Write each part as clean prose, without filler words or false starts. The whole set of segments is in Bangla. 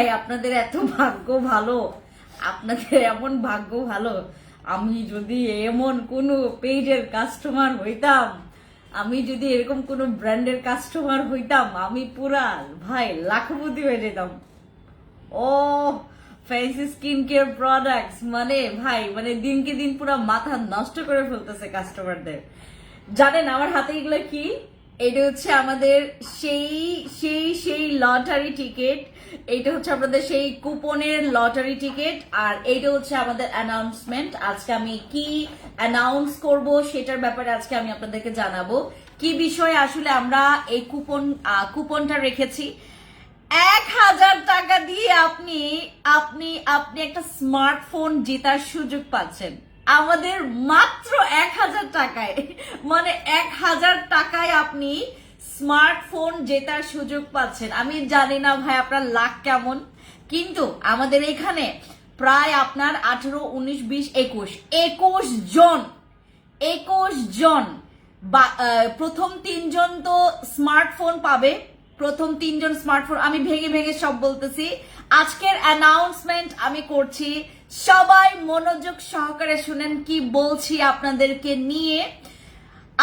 ভাই আপনাদের এত ভাগ্য ভালো, আপনাদের এমন ভাগ্য ভালো। আমি যদি এমন কোনো পেজের কাস্টমার হইতাম, আমি যদি এরকম কোনো ব্র্যান্ডের কাস্টমার হইতাম, আমি পুরা ভাই লাখপতি হয়ে যেতাম। ও ফ্যান্সি স্কিন কেয়ার প্রোডাক্টস মানে ভাই মানে দিনকে দিন পুরো মাথা নষ্ট করে ফেলতেছে কাস্টমারদের। জানেন আমার হাতে এগুলো কি? এটা হচ্ছে আমাদের সেই সেই সেই লটারি টিকিট। এইটা হচ্ছে আপনাদের সেই কুপনের লটারি টিকিট। আর এইটা হচ্ছে আমাদের অ্যানাউন্সমেন্ট। আজকে আমি কি অ্যানাউন্স করব সেটার ব্যাপারে আজকে আমি আপনাদেরকে জানাবো। কি বিষয়ে আসলে আমরা এই কুপনটা রেখেছি। 1000 টাকা দিয়ে আপনি আপনি আপনি একটা স্মার্টফোন জেতার সুযোগ পাচ্ছেন আমাদের মাত্র 1000 টাকায়। মানে 1000 টাকায় আপনি স্মার্টফোন জেতার সুযোগ পাচ্ছেন। আমি জানি না ভাই আপনার লাখ কেমন, কিন্তু আমাদের এখানে প্রায় আপনার 18, 19, 20, 21 জন 21 জন প্রথম 3 জন তো স্মার্টফোন পাবে। প্রথম 3 জন স্মার্টফোন, আমি ভেঙে ভেঙে সব বলতেছি। আজকের অ্যানাউন্সমেন্ট আমি করছি, সবাই মনোযোগ সহকারে শুনেন কি বলছি আপনাদেরকে নিয়ে।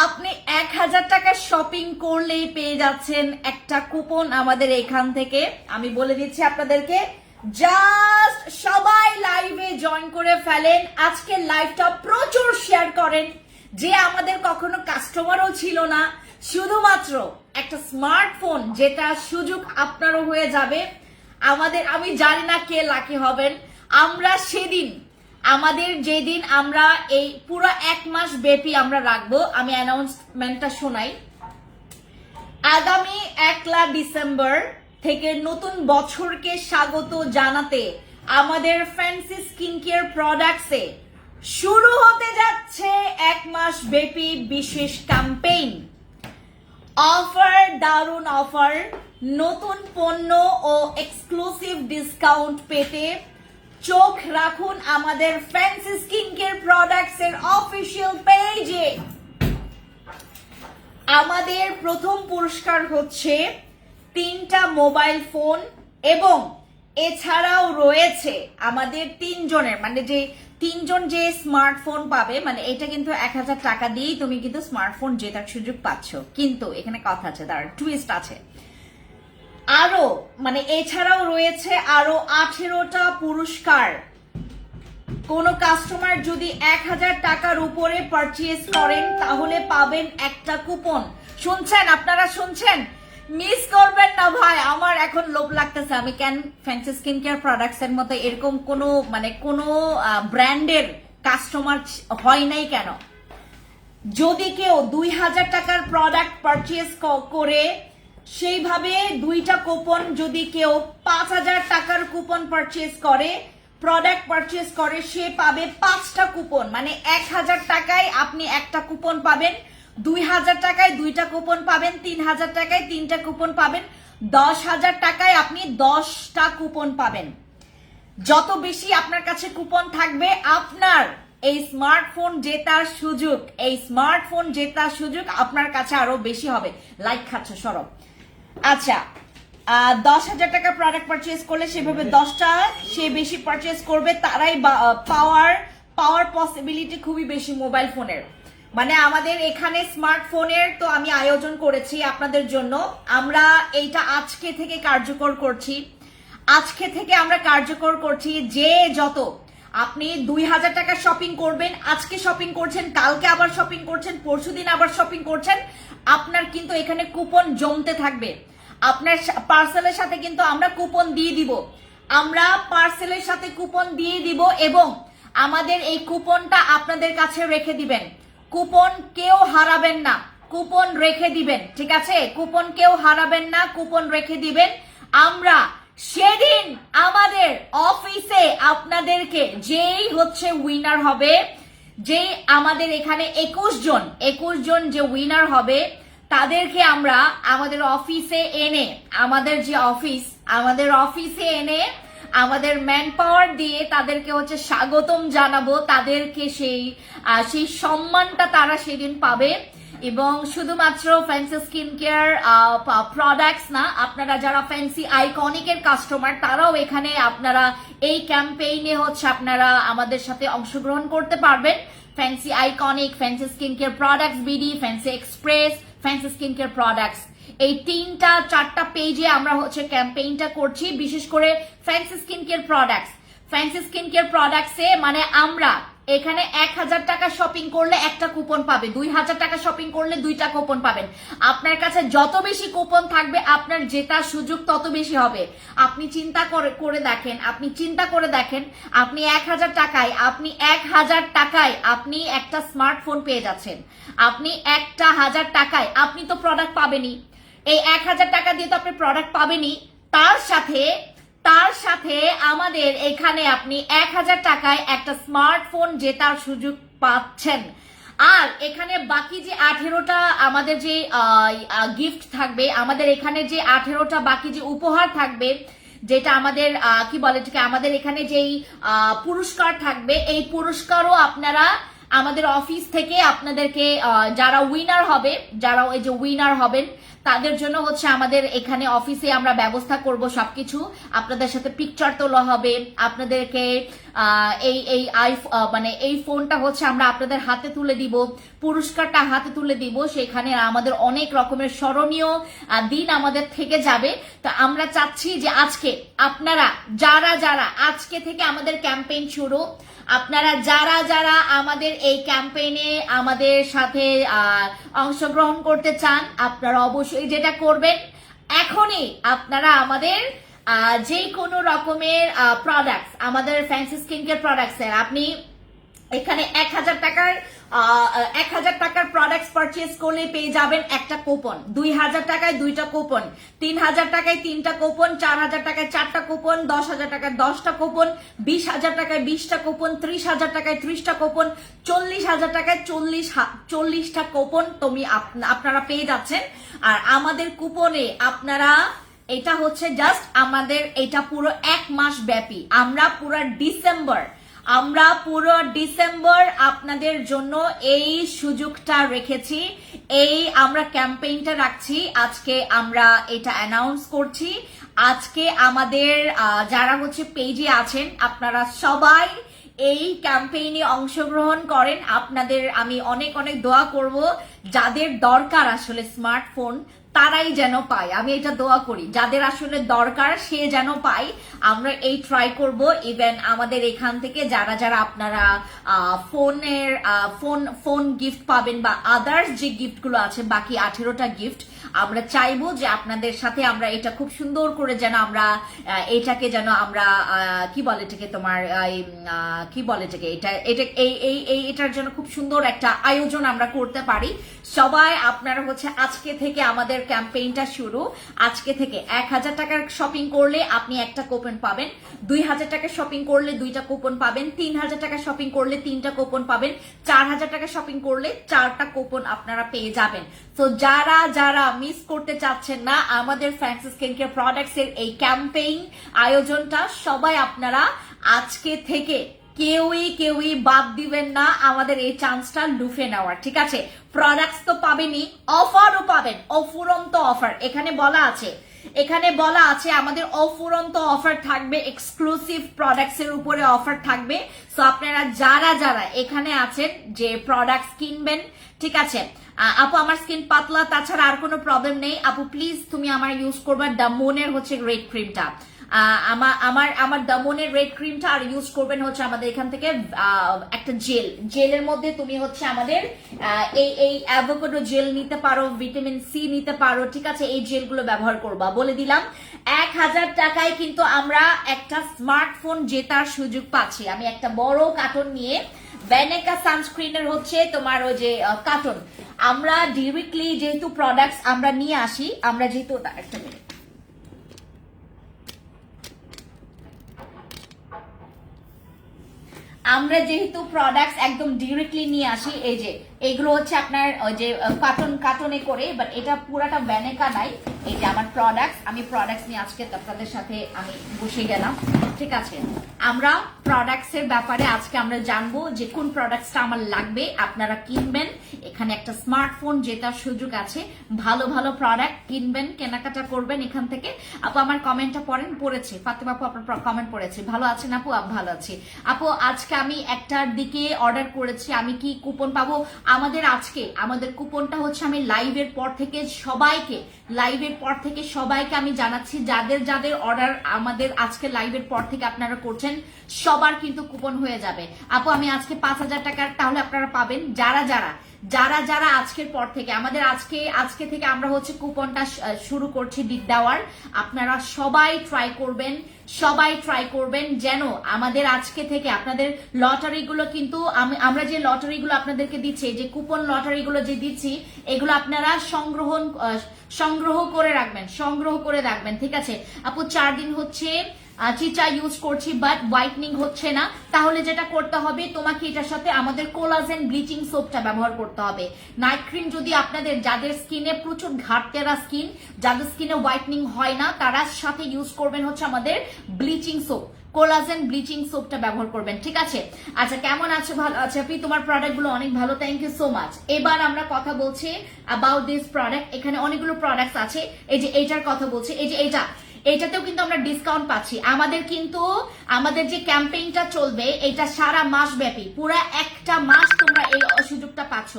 আপনি 1000 টাকা শপিং করলেই পেয়ে যাচ্ছেন একটা কুপন আমাদের এখান থেকে। আমি বলে দিচ্ছি আপনাদেরকে, জাস্ট সবাই লাইভে জয়েন করে ফেলেন। আজকে লাইভটা প্রচুর শেয়ার করেন। যে আমাদের কখনো কাস্টমারও ছিল না, শুধুমাত্র একটা স্মার্টফোন যেটা সুযোগ আপনারও হয়ে যাবে। আমি জানি না কে লাকি হবেন। আমরা সেদিন আমাদের যেদিন আমরা এই পুরো 1 মাস ব্যাপী আমরা রাখবো, আমি অ্যানাউন্সমেন্টটা শোনাই। আগামী 1 ডিসেম্বর থেকে নতুন বছরকে স্বাগত জানাতে আমাদের ফ্যান্সি স্কিন কেয়ার প্রোডাক্টসে শুরু হতে যাচ্ছে 1 মাস ব্যাপী বিশেষ ক্যাম্পেইন। অফার, দারুণ অফার। নতুন পণ্য ও এক্সক্লুসিভ ডিসকাউন্ট পেতে চোখ রাখুন আমাদের ফ্যান্সি স্কিন কেয়ার প্রোডাক্টস এর অফিসিয়াল পেজে। আমাদের প্রথম পুরস্কার হচ্ছে 3টা মোবাইল ফোন, এবং এছাড়াও রয়েছে আমাদের 3 জনের মানে যে 3 জন যে স্মার্টফোন পাবে, মানে এটা কিন্তু 1000 টাকা দিয়েই তুমি কিন্তু স্মার্টফোন জেতার সুযোগ পাচ্ছ। কিন্তু এখানে কথা আছে, তার টুইস্ট আছে। আরো মানে এছাড়াও রয়েছে আরো 18টা পুরস্কার। কোন কাস্টমার যদি 1000 টাকার উপরে পারচেজ করেন তাহলে পাবেন একটা কুপন। শুনছেন আপনারা, শুনছেন? মিস করবেন না ভাই। আমার এখন লোভ লাগতেছে, আমি কেন ফ্যান্সি স্কিন কেয়ার প্রোডাক্টস এর মতো এরকম কোনো ব্র্যান্ডের কাস্টমার হয় নাই কেন। যদি কেউ 2000 টাকার প্রোডাক্ট পারচেজ করে, সেইভাবে 2টা কুপন, যদি কেউ 5000 টাকার কুপন পারচেজ করে, প্রোডাক্ট পারচেজ করে, সে পাবে 5টা কুপন। মানে 1000 টাকায় আপনি একটা কুপন পাবেন, 2000 টাকায় 2টা কুপন পাবেন, 3000 টাকায় 3টা কুপন পাবেন, 10,000 টাকায় আপনি 10টা কুপন পাবেন। যত বেশি আপনার কাছে কুপন থাকবে, আপনার এই স্মার্টফোন জেতার সুযোগ আপনার কাছে আরো বেশি হবে। লাইক খাচ্ছে সরব। আচ্ছা, 10,000 টাকা প্রোডাক্ট পারচেজ করলে সেভাবে 10টা সে বেশি পারচেজ করবে, তারাই পাওয়ার পসিবিলিটি খুবই বেশি মোবাইল ফোনের। মানে আমাদের এখানে স্মার্টফোনের তো আমি আয়োজন করেছি আপনাদের জন্য। আমরা এইটা আজকে থেকে কার্যকর করছি। যে যত আপনি 2000 টাকা শপিং করবেন, আজকে শপিং করছেন, কালকে আবার শপিং করছেন, পরশুদিন আবার শপিং করছেন, আপনার কিন্তু এখানে কুপন জমতে থাকবে। আপনার পার্সেলের সাথে কিন্তু আমরা কুপন দিয়ে দিব, এবং আমাদের এই কুপনটা আপনাদের কাছে রেখে দিবেন। কুপন কেউ হারাবেন না, কুপন রেখে দিবেন, ঠিক আছে? কুপন কেউ হারাবেন না, কুপন রেখে দিবেন। আমরা সেদিন আমাদের অফিসে আপনাদেরকে যেই হচ্ছে উইনার হবে, যেই আমাদের এখানে 21 জন যে উইনার হবে, তাদেরকে আমরা আমাদের অফিসে এনে, আমাদের অফিসে এনে আমাদের ম্যান পাওয়ার দিয়ে তাদেরকে হচ্ছে স্বাগতম জানাবো। তাদেরকে সেই সম্মানটা তারা সেদিন পাবে। এবং শুধুমাত্র ফ্যান্সি স্কিন কেয়ার প্রোডাক্টস না, আপনারা যারা ফ্যান্সি আইকনিকের কাস্টমার তারাও এখানে আপনারা এই ক্যাম্পেইনে হচ্ছে আপনারা আমাদের সাথে অংশগ্রহণ করতে পারবেন। Fancy iconic, Fancy skin care products BD, Fancy express, Fancy skin care products, এই 3-4টা পেজে আমরা হচ্ছে ক্যাম্পেইনটা করছি। বিশেষ করে Fancy skin care products, Fancy skin care প্রোডাক্টসে মানে আমরা এখানে 1000 টাকা শপিং করলে একটা কুপন পাবে, 2000 টাকা শপিং করলে 2টা কুপন পাবেন। আপনার কাছে যত বেশি কুপন থাকবে আপনার জেতার সুযোগ তত বেশি হবে। আপনি চিন্তা করে দেখেন, আপনি 1000 টাকায় আপনি একটা স্মার্টফোন পেয়ে যাচ্ছেন। আপনি 1000 টাকায় আপনি তো প্রোডাক্ট পাবেনই, এই 1000 টাকা দিয়ে তো আপনি প্রোডাক্ট পাবেনই, তার সাথে আমাদের এখানে আপনি 1000 টাকায় একটা স্মার্টফোন জেতার সুযোগ পাচ্ছেন। আর এখানে বাকি যে 18টা আমাদের যে গিফট থাকবে, আমাদের এখানে যে 18টা বাকি যে উপহার থাকবে, যেটা আমাদের কি বলে এটাকে, আমাদের এখানে যেই পুরস্কার থাকবে, এই পুরস্কারও আপনারা আমাদের অফিস থেকে আপনাদেরকে যারা উইনার হবেন তাদের জন্য হচ্ছে আমাদের এখানে অফিসে আমরা ব্যবস্থা করব সবকিছু। আপনাদের সাথে পিকচার তোলা হবে, আপনাদেরকে এই ফোনটা হচ্ছে আমরা আপনাদের হাতে তুলে দিব, পুরস্কারটা হাতে তুলে দিব। সেখানে আমাদের অনেক রকমের স্মরণীয় দিন আমাদের থেকে যাবে। তো আমরা চাচ্ছি যে আজকে আপনারা যারা আজকে থেকে আমাদের ক্যাম্পেইন শুরু, আপনারা যারা আমাদের এই ক্যাম্পেইনে আমাদের সাথে অংশগ্রহণ করতে চান, আপনারা অবশ্যই যেটা করবেন, এখনই আপনারা আমাদের যে কোনো রকমের প্রোডাক্টস, আমাদের ফ্যান্সি স্কিন কেয়ার প্রোডাক্টস এর আপনি এখানে 1000 টাকার প্রোডাক্টস পারচেজ করলে পেয়ে যাবেন একটা কুপন, 2000 টাকায় 2টা কুপন, 3000 টাকায় 3টা কুপন, 4000 টাকায় 4টা কুপন, 10,000 টাকায় 10টা কুপন, 20,000 টাকায় 20টা কুপন, 30,000 টাকায় 30টা কুপন, 40,000 টাকায় 40টা কুপন আপনারা পেয়ে যাচ্ছেন। আর আমাদের কুপনে আপনারা, এটা হচ্ছে জাস্ট আমাদের, এটা পুরো 1 মাস ব্যাপী, আমরা পুরো ডিসেম্বর আপনাদের জন্য এই সুযোগটা রেখেছি, আমরা ক্যাম্পেইনটা রাখছি। আজকে আমরা এটা অ্যানাউন্স করছি। আজকে আমাদের যারা হচ্ছে পেজে আছেন আপনারা সবাই এই ক্যাম্পেইনে অংশগ্রহণ করেন। আপনাদের আমি অনেক দোয়া করব, যাদের দরকার আসলে স্মার্টফোন তারাই যেন পায়, আমি এটা দোয়া করি, যাদের আসলে দরকার সে যেন পায়। আমরা এই ট্রাই করব। ইভেন আমাদের এখান থেকে যারা আপনারা ফোন গিফট পাবেন বা আদার্স যে গিফটগুলো আছে, বাকি 18টা গিফট, আমরা চাইবো যে আপনাদের সাথে আমরা এটা খুব সুন্দর করে যেন আমরা এটাকে যেন আমরা কি বলে এটাকে তোমার কি বলে এটাকে এটার জন্য খুব সুন্দর একটা আয়োজন আমরা করতে পারি। সবাই আপনারা হচ্ছে আজকে থেকে আমাদের ক্যাম্পেইনটা শুরু। আজকে থেকে 1000 টাকার শপিং করলে আপনি একটা কুপন পাবেন, 2000 টাকা শপিং করলে 2টা কুপন পাবেন, 3000 টাকা শপিং করলে 3টা কুপন পাবেন, 4000 টাকা শপিং করলে 4টা কুপন আপনারা পেয়ে যাবেন। তো যারা মিস করতে চাচ্ছেন না আমাদের ফ্যান্সি স্কিন কেয়ার প্রোডাক্টস এর এই ক্যাম্পেইন আয়োজনটা, সবাই আপনারা আজকে থেকে কেউই বাদ দিবেন না আমাদের এই চান্সটা লুফে নেওয়ার, ঠিক আছে? প্রোডাক্টস তো পাবেনই, অফারও পাবেন, অফুরন্ত অফার এখানে বলা আছে আমাদের অফুরন্ত অফার থাকবে, এক্সক্লুসিভ প্রোডাক্টস এর উপরে অফার থাকবে। সো আপনারা যারা এখানে আছেন যে প্রোডাক্টস কিনবেন, ঠিক আছে? আপু আমার স্কিন পাতলা, তাছাড়া আর কোনো প্রবলেম নেই, আপু প্লিজ তুমি আমার ইউজ করবা ডামোনের হচ্ছে রেড ক্রিমটা, আমার দামনের রেড ক্রিমটা, আর ইউজ করবেন হচ্ছে আমাদের এখান থেকে একটা জেলের মধ্যে তুমি হচ্ছে আমাদের এই অ্যাভোকাডো জেল নিতে পারো, ভিটামিন সি নিতে পারো, ঠিক আছে? এই জেলগুলো ব্যবহার করবা। বলে দিলাম 1000 টাকায় কিন্তু আমরা একটা স্মার্টফোন জেতার সুযোগ পাচ্ছি। আমি একটা বড় কার্টন নিয়ে, ভ্যানেকা সানস্ক্রিনের হচ্ছে তোমার ওই যে কার্টন, আমরা ডিরেক্টলি যেহেতু প্রোডাক্টস আমরা নিয়ে আসি, আমরা যেহেতু একটা মিনিট, আমরা যেহেতু প্রোডাক্টস একদম ডিরেক্টলি নিয়ে আসি, এই যে এগুলো হচ্ছে আপনার ওই যে কার্টনে করে, বাট এটা পুরাটা ভ্যানেকা নাই, এই যে আমার প্রোডাক্টস, আমি প্রোডাক্টস নিয়ে আজকে আপনাদের সাথে আমি বসে গেলাম। ঠিক আছে, আমরা প্রোডাক্টস এর ব্যাপারে আজকে আমরা জানবো যে কোন প্রোডাক্টসটা আমার লাগবে, আপনারা কিনবেন। এখানে একটা স্মার্টফোন জেতার সুযোগ আছে, ভালো ভালো প্রোডাক্ট কিনবেন, কেনাকাটা করবেন এখান থেকে। আপু আমার কমেন্টটা পড়েছে, ফাতেমা আপু আপনার কমেন্ট পড়েছে, ভালো আছেন আপু? ভালো আছি আপু। আজকে আমি একটার দিকে অর্ডার করেছি, আমি কি কুপন পাবো? আমাদের কুপনটা হচ্ছে আমি লাইভের পর থেকে সবাইকে আমি জানাচ্ছি, যাদের যাদের অর্ডার আমাদের আজকে লাইভের পর থেকে আপনারা করছেন সবার কিন্তু কুপন হয়ে যাবে। আপু আমি আজকে 5,000 টাকার তাহলে আপনারা পাবেন, যারা আজকের পর থেকে আমাদের আজকে থেকে আমরা হচ্ছে কুপনটা শুরু করছি দেওয়ার। আপনারা সবাই ট্রাই করবেন যেন আমাদের আজকে থেকে আপনাদের লটারিগুলো কিন্তু আমরা যে লটারিগুলো আপনাদেরকে দিচ্ছি, যে কুপন লটারিগুলো যে দিচ্ছি, এগুলো আপনারা সংগ্রহ করে রাখবেন। ঠিক আছে আপু, 4 দিন হচ্ছে চিচা ইউজ করছি বাট হোয়াইটনিং হচ্ছে না, তাহলে যেটা করতে হবে তোমাকে এটার সাথে আমাদের কোলাজেন ব্লিচিং সোপটা ব্যবহার করতে হবে। নাইট ক্রিম যদি আপনাদের যাদের স্কিনে প্রচুর ঘাটতেরা স্কিন, যাদের স্কিনে হোয়াইটনিং হয় না, তারা সাথে ইউজ করবেন হচ্ছে আমাদের ব্লিচিং সোপ, কোলাজেন ব্লিচিং সোপটা ব্যবহার করবেন। ঠিক আছে, আচ্ছা কেমন আছো? ভালো আছে আপনি, তোমার প্রোডাক্ট গুলো অনেক ভালো, থ্যাংক ইউ সো মাচ। এবার আমরা কথা বলছি অ্যাবাউট দিস প্রোডাক্ট। এখানে অনেকগুলো প্রোডাক্টস আছে, এই যে এইটার কথা বলছি, এই যে এইটাতেও কিন্তু আমরা ডিসকাউন্ট পাচ্ছি। আমাদের যে ক্যাম্পেইনটা চলবে এটা সারা মাস ব্যাপী, পুরা একটা মাস তোমরা এই সুযোগটা পাচ্ছ।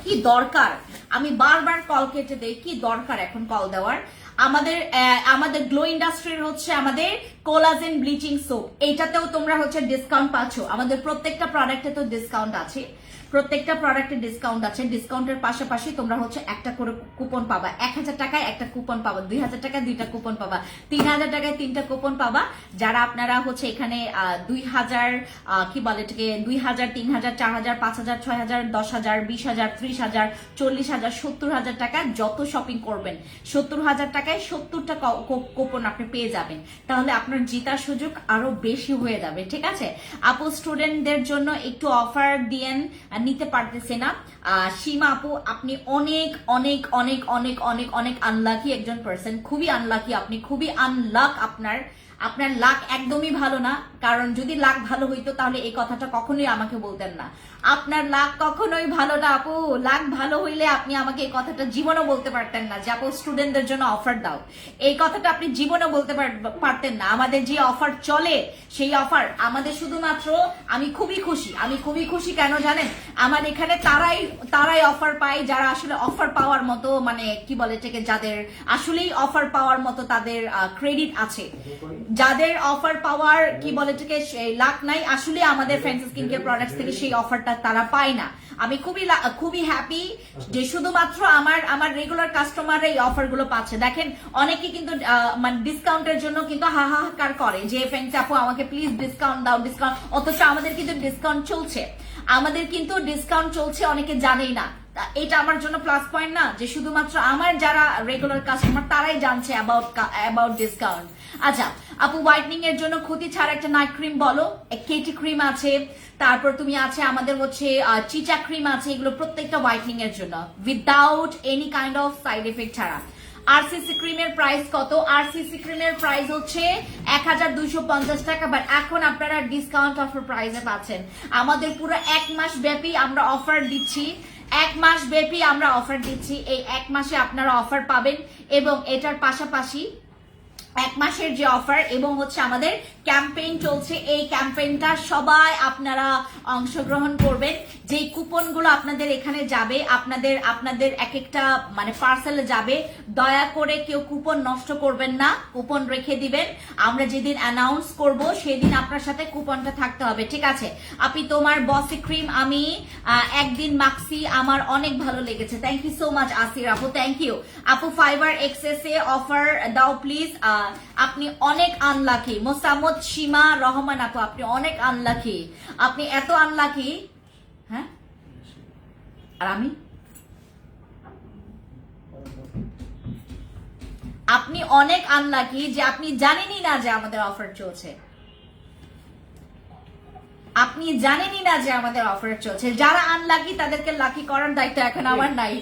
কি দরকার, আমি বারবার কল কেটে দেই, কি দরকার এখন কল দেওয়ার? আমাদের গ্লো ইন্ডাস্ট্রির হচ্ছে আমাদের কোলাজেন ব্লিচিং সোপ, এইটাতেও তোমরা হচ্ছে ডিসকাউন্ট পাচ্ছ। আমাদের প্রত্যেকটা প্রোডাক্টে তো ডিসকাউন্ট আছে, ডিসকাউন্টের পাশাপাশি তোমরা হচ্ছে একটা করে কুপন পাবা। 1,000 টাকায় একটা কুপন পাবা, 2,000 টাকায় 2টা কুপন পাবা, 3,000 টাকায় 3টা কুপন পাবা। যারা আপনারা হচ্ছে এখানে 2,000 কি বলে এটাকে 2,000, 3,000, 4,000, 5,000, 6,000, 10,000, 20,000, 30,000, 40,000, 70,000 টাকা যত শপিং করবেন, 70,000 টাকায় 70টা কুপন আপনি পেয়ে যাবেন। তাহলে আপনার জেতার সুযোগ আরো বেশি হয়ে যাবে। ঠিক আছে আপু, স্টুডেন্টদের জন্য একটু অফার দিয়েন, নিতে পারতেছে না। সীমা আপু আপনি অনেক অনেক অনেক অনেক অনেক অনেক আনলাকি একজন পার্সন, খুবই আনলাকি আপনি, খুবই আনলাক। আপনার লাক একদমই ভালো না, কারণ যদি লাক ভালো হইতো তাহলে এই কথাটা কখনোই আমাকে বলতেন না। আপনার লাক কখনোই ভালো না আপু, লাক ভালো হইলে আপনি আমাকে এই কথাটা জীবনও বলতে পারতেন না যে আপু স্টুডেন্টদের জন্য অফার দাও, এই কথাটা আপনি জীবনও বলতে পারতেন না। আমাদের যে অফার চলে সেই অফার আমাদের শুধুমাত্র, আমি খুবই খুশি কেন জানেন? আমার এখানে তারাই অফার পায় যারা আসলে অফার পাওয়ার মতো, মানে কি বলে এটাকে, যাদের আসলেই অফার পাওয়ার মতো তাদের ক্রেডিট আছে, যাদের অফার পাওয়ার কি বলে এটাকে লাক নাই, আসলে আমাদের ফ্যান্সি স্কিন কেয়ার প্রোডাক্টস থেকে সেই অফারটা তারা পায় না। আমি খুবই হ্যাপি যে শুধুমাত্র আমার রেগুলার কাস্টমাররা এই অফার গুলো পাচ্ছে। দেখেন অনেকে কিন্তু মানে ডিসকাউন্টের জন্য কিন্তু হাহাকার করে যে ফ্যান্সি আপু আমাকে প্লিজ ডিসকাউন্ট দাও, ডিসকাউন্ট, অথচ আমাদের কিন্তু ডিসকাউন্ট চলছে, অনেকে জানেই না। এটা আমার জন্য প্লাস পয়েন্ট না, যে শুধুমাত্র আমার যারা রেগুলার কাস্টমার তারাই জানছে অ্যাবাউট ডিসকাউন্ট। আচ্ছা আপু, হোয়াইটনিং এর জন্য ক্ষতি ছাড়া একটা নাইট ক্রিম বলো। কেটি ক্রিম আছে, তারপর তুমি আছে আমাদের হচ্ছে চিচা ক্রিম আছে, এগুলো প্রত্যেকটা হোয়াইটনিং এর জন্য without any kind of side effect ছাড়া। আরসিসি ক্রিমের প্রাইস কত? আরসিসি ক্রিমের প্রাইস হচ্ছে 1,250 টাকা, বাট এখন আপনারা ডিসকাউন্ট অফার প্রাইসে পাচ্ছেন। আমাদের পুরো 1 মাস ব্যাপী আমরা অফার দিচ্ছি, এই 1 মাসে আপনারা অফার পাবেন। এবং এটার পাশাপাশি 1 মাসের যে অফার এবং হচ্ছে আমাদের ক্যাম্পেইন চলছে, এই ক্যাম্পেইনটা সবাই আপনারা অংশগ্রহণ করবেন। যে কুপনগুলো আপনাদের এখানে যাবে, আপনাদের এক একটা মানে পার্সেলে যাবে, দয়া করে কেউ কুপন নষ্ট করবেন না, কুপন রেখে দিবেন। আমরা যেদিন অ্যানাউন্স করব সেদিন আপনার সাথে কুপনটা থাকতে হবে। ঠিক আছে আপনি, তোমার বসি ক্রিম আমি একদিন মাখছি, আমার অনেক ভালো লেগেছে, থ্যাংক ইউ সো মাচ আসির আপু, থ্যাংক ইউ আপু। ফাইবার এক্সেস এ অফার দাও প্লিজ। আপনি অনেক আনলাকি। মোসাম্মদ সীমা রহমান আপু আপনি অনেক আনলাকি, আপনি এত আনলাকি। হ্যাঁ, আর আপনি অনেক আনলাকি যে আপনি জানেনই না যে আমাদের অফার চলছে। আপনি জানেনই না যে আমাদের অফার চলছে। যারা আনলাকি তাদেরকে লাকি করার দায়িত্ব এখন আমার নাই,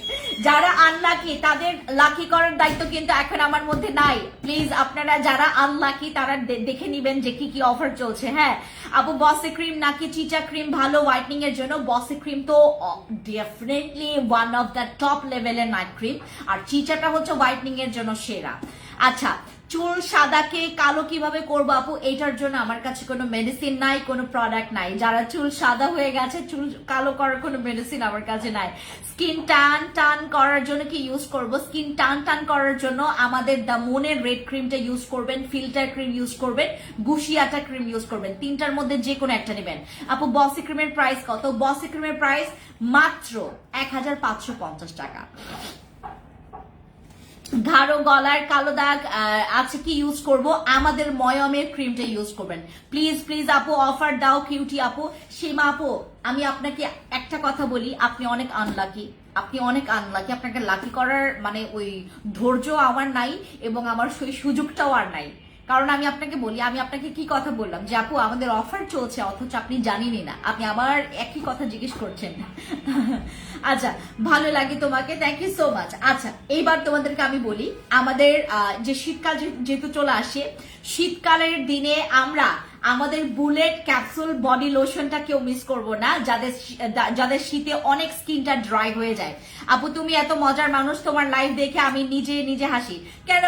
যারা আনলাকি তাদের লাকি করার দায়িত্ব কিন্তু এখন আমার মধ্যে নাই। প্লিজ আপনারা যারা আনলাকি তারা দেখে নিবেন যে কি কি অফার চলছে। হ্যাঁ আপু, বসে ক্রিম নাকি চিচা ক্রিম ভালো হোয়াইটনিং এর জন্য? বসে ক্রিম তো definitely one of the top লেভেলের নাইট ক্রিম, আর চিচাটা হচ্ছে হোয়াইটনিং এর জন্য সেরা। আচ্ছা, চুল সাদাকে কালো কিভাবে করবো আপু? এটার জন্য আমার কাছে কোনো মেডিসিন নাই, কোনো প্রোডাক্ট নাই। যারা চুল সাদা হয়ে গেছে, চুল কালো করার কোনো মেডিসিন আমার কাছে নাই। স্কিন টান টান করার জন্য কি ইউজ করব? স্কিন টান টান করার জন্য আমাদের দ্য মুনের রেড ক্রিমটা ইউজ করবেন, ফিল্টার ক্রিম ইউজ করবেন, গুশিয়াটা ক্রিম ইউজ করবেন। তিনটার মধ্যে যে কোনো একটা নেবেন। আপু বসি ক্রিমের প্রাইস কত? বসি ক্রিমের প্রাইস মাত্র 1550 টাকা। ঘাড়ো গলার কালো দাগ আছে কি ইউজ করব? আমাদের ময়মের ক্রিমটা ইউজ করবেন। প্লিজ প্লিজ আপু অফার দাও কিউটি আপু। সীমা আপু, আমি আপনাকে একটা কথা বলি, আপনি অনেক আনলাকি, আপনি অনেক আনলাকি। আপনাকে লাকি করার মানে ওই ধৈর্য আমার নাই, এবং আমার সেই সুযোগটাও আর নাই। কারণ আমি আপনাকে বলি, আমি আপনাকে কি কথা বললাম যে আপু আমাদের অফার চলছে, অথচ আপনি জানেনই না, আপনি আবার একই কথা জিজ্ঞেস করছেন। আচ্ছা, ভালো লাগে তোমাকে, থ্যাংক ইউ সো মাচ। আচ্ছা, এইবার তোমাদেরকে আমি বলি, আমাদের যে শীতকাল যেহেতু চলে আসে, শীতকালের দিনে আমরা আমাদের বুলেট ক্যাপসুল বডি লোশনটা কেউ মিস করবো না, যাদের শীতে অনেক স্কিনটা ড্রাই হয়ে যায়। আপু তুমি এত মজার মানুষ, তোমার লাইভ দেখে আমি নিজে নিজে হাসি। কেন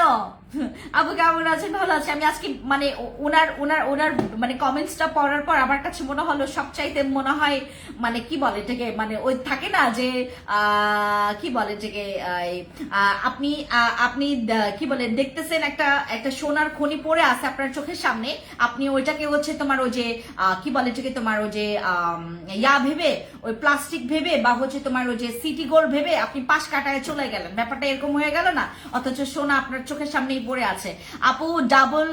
আপু কেমন আছেন? ভালো আছে। আমি আজকে মানে ওনার ওনার ওনার মানে কমেন্টসটা পড়ার পর আমার কাছে মনে হলো সবচাইতে মনে হয় মানে কি বলে এটাকে, মানে ওই থাকে না যে কি বলে এটাকে, আপনি আপনি কি বলে দেখতেছেন একটা একটা সোনার খনি পড়ে আছে আপনার চোখের সামনে, আপনি ওইটাকে হচ্ছে তোমার ওই যে কি বলে এটাকে, তোমার ওই যে ইয়া ভেবে, ওই প্লাস্টিক ভেবে, বা হচ্ছে তোমার ওই যে সিটি গোল্ড ভেবে আপনি পাশ কাটায় চলে গেলেন, ব্যাপারটা এরকম হয়ে গেল না? অথচ সোনা আপনার চোখের সামনেই পড়ে আছে। আপু ডাবল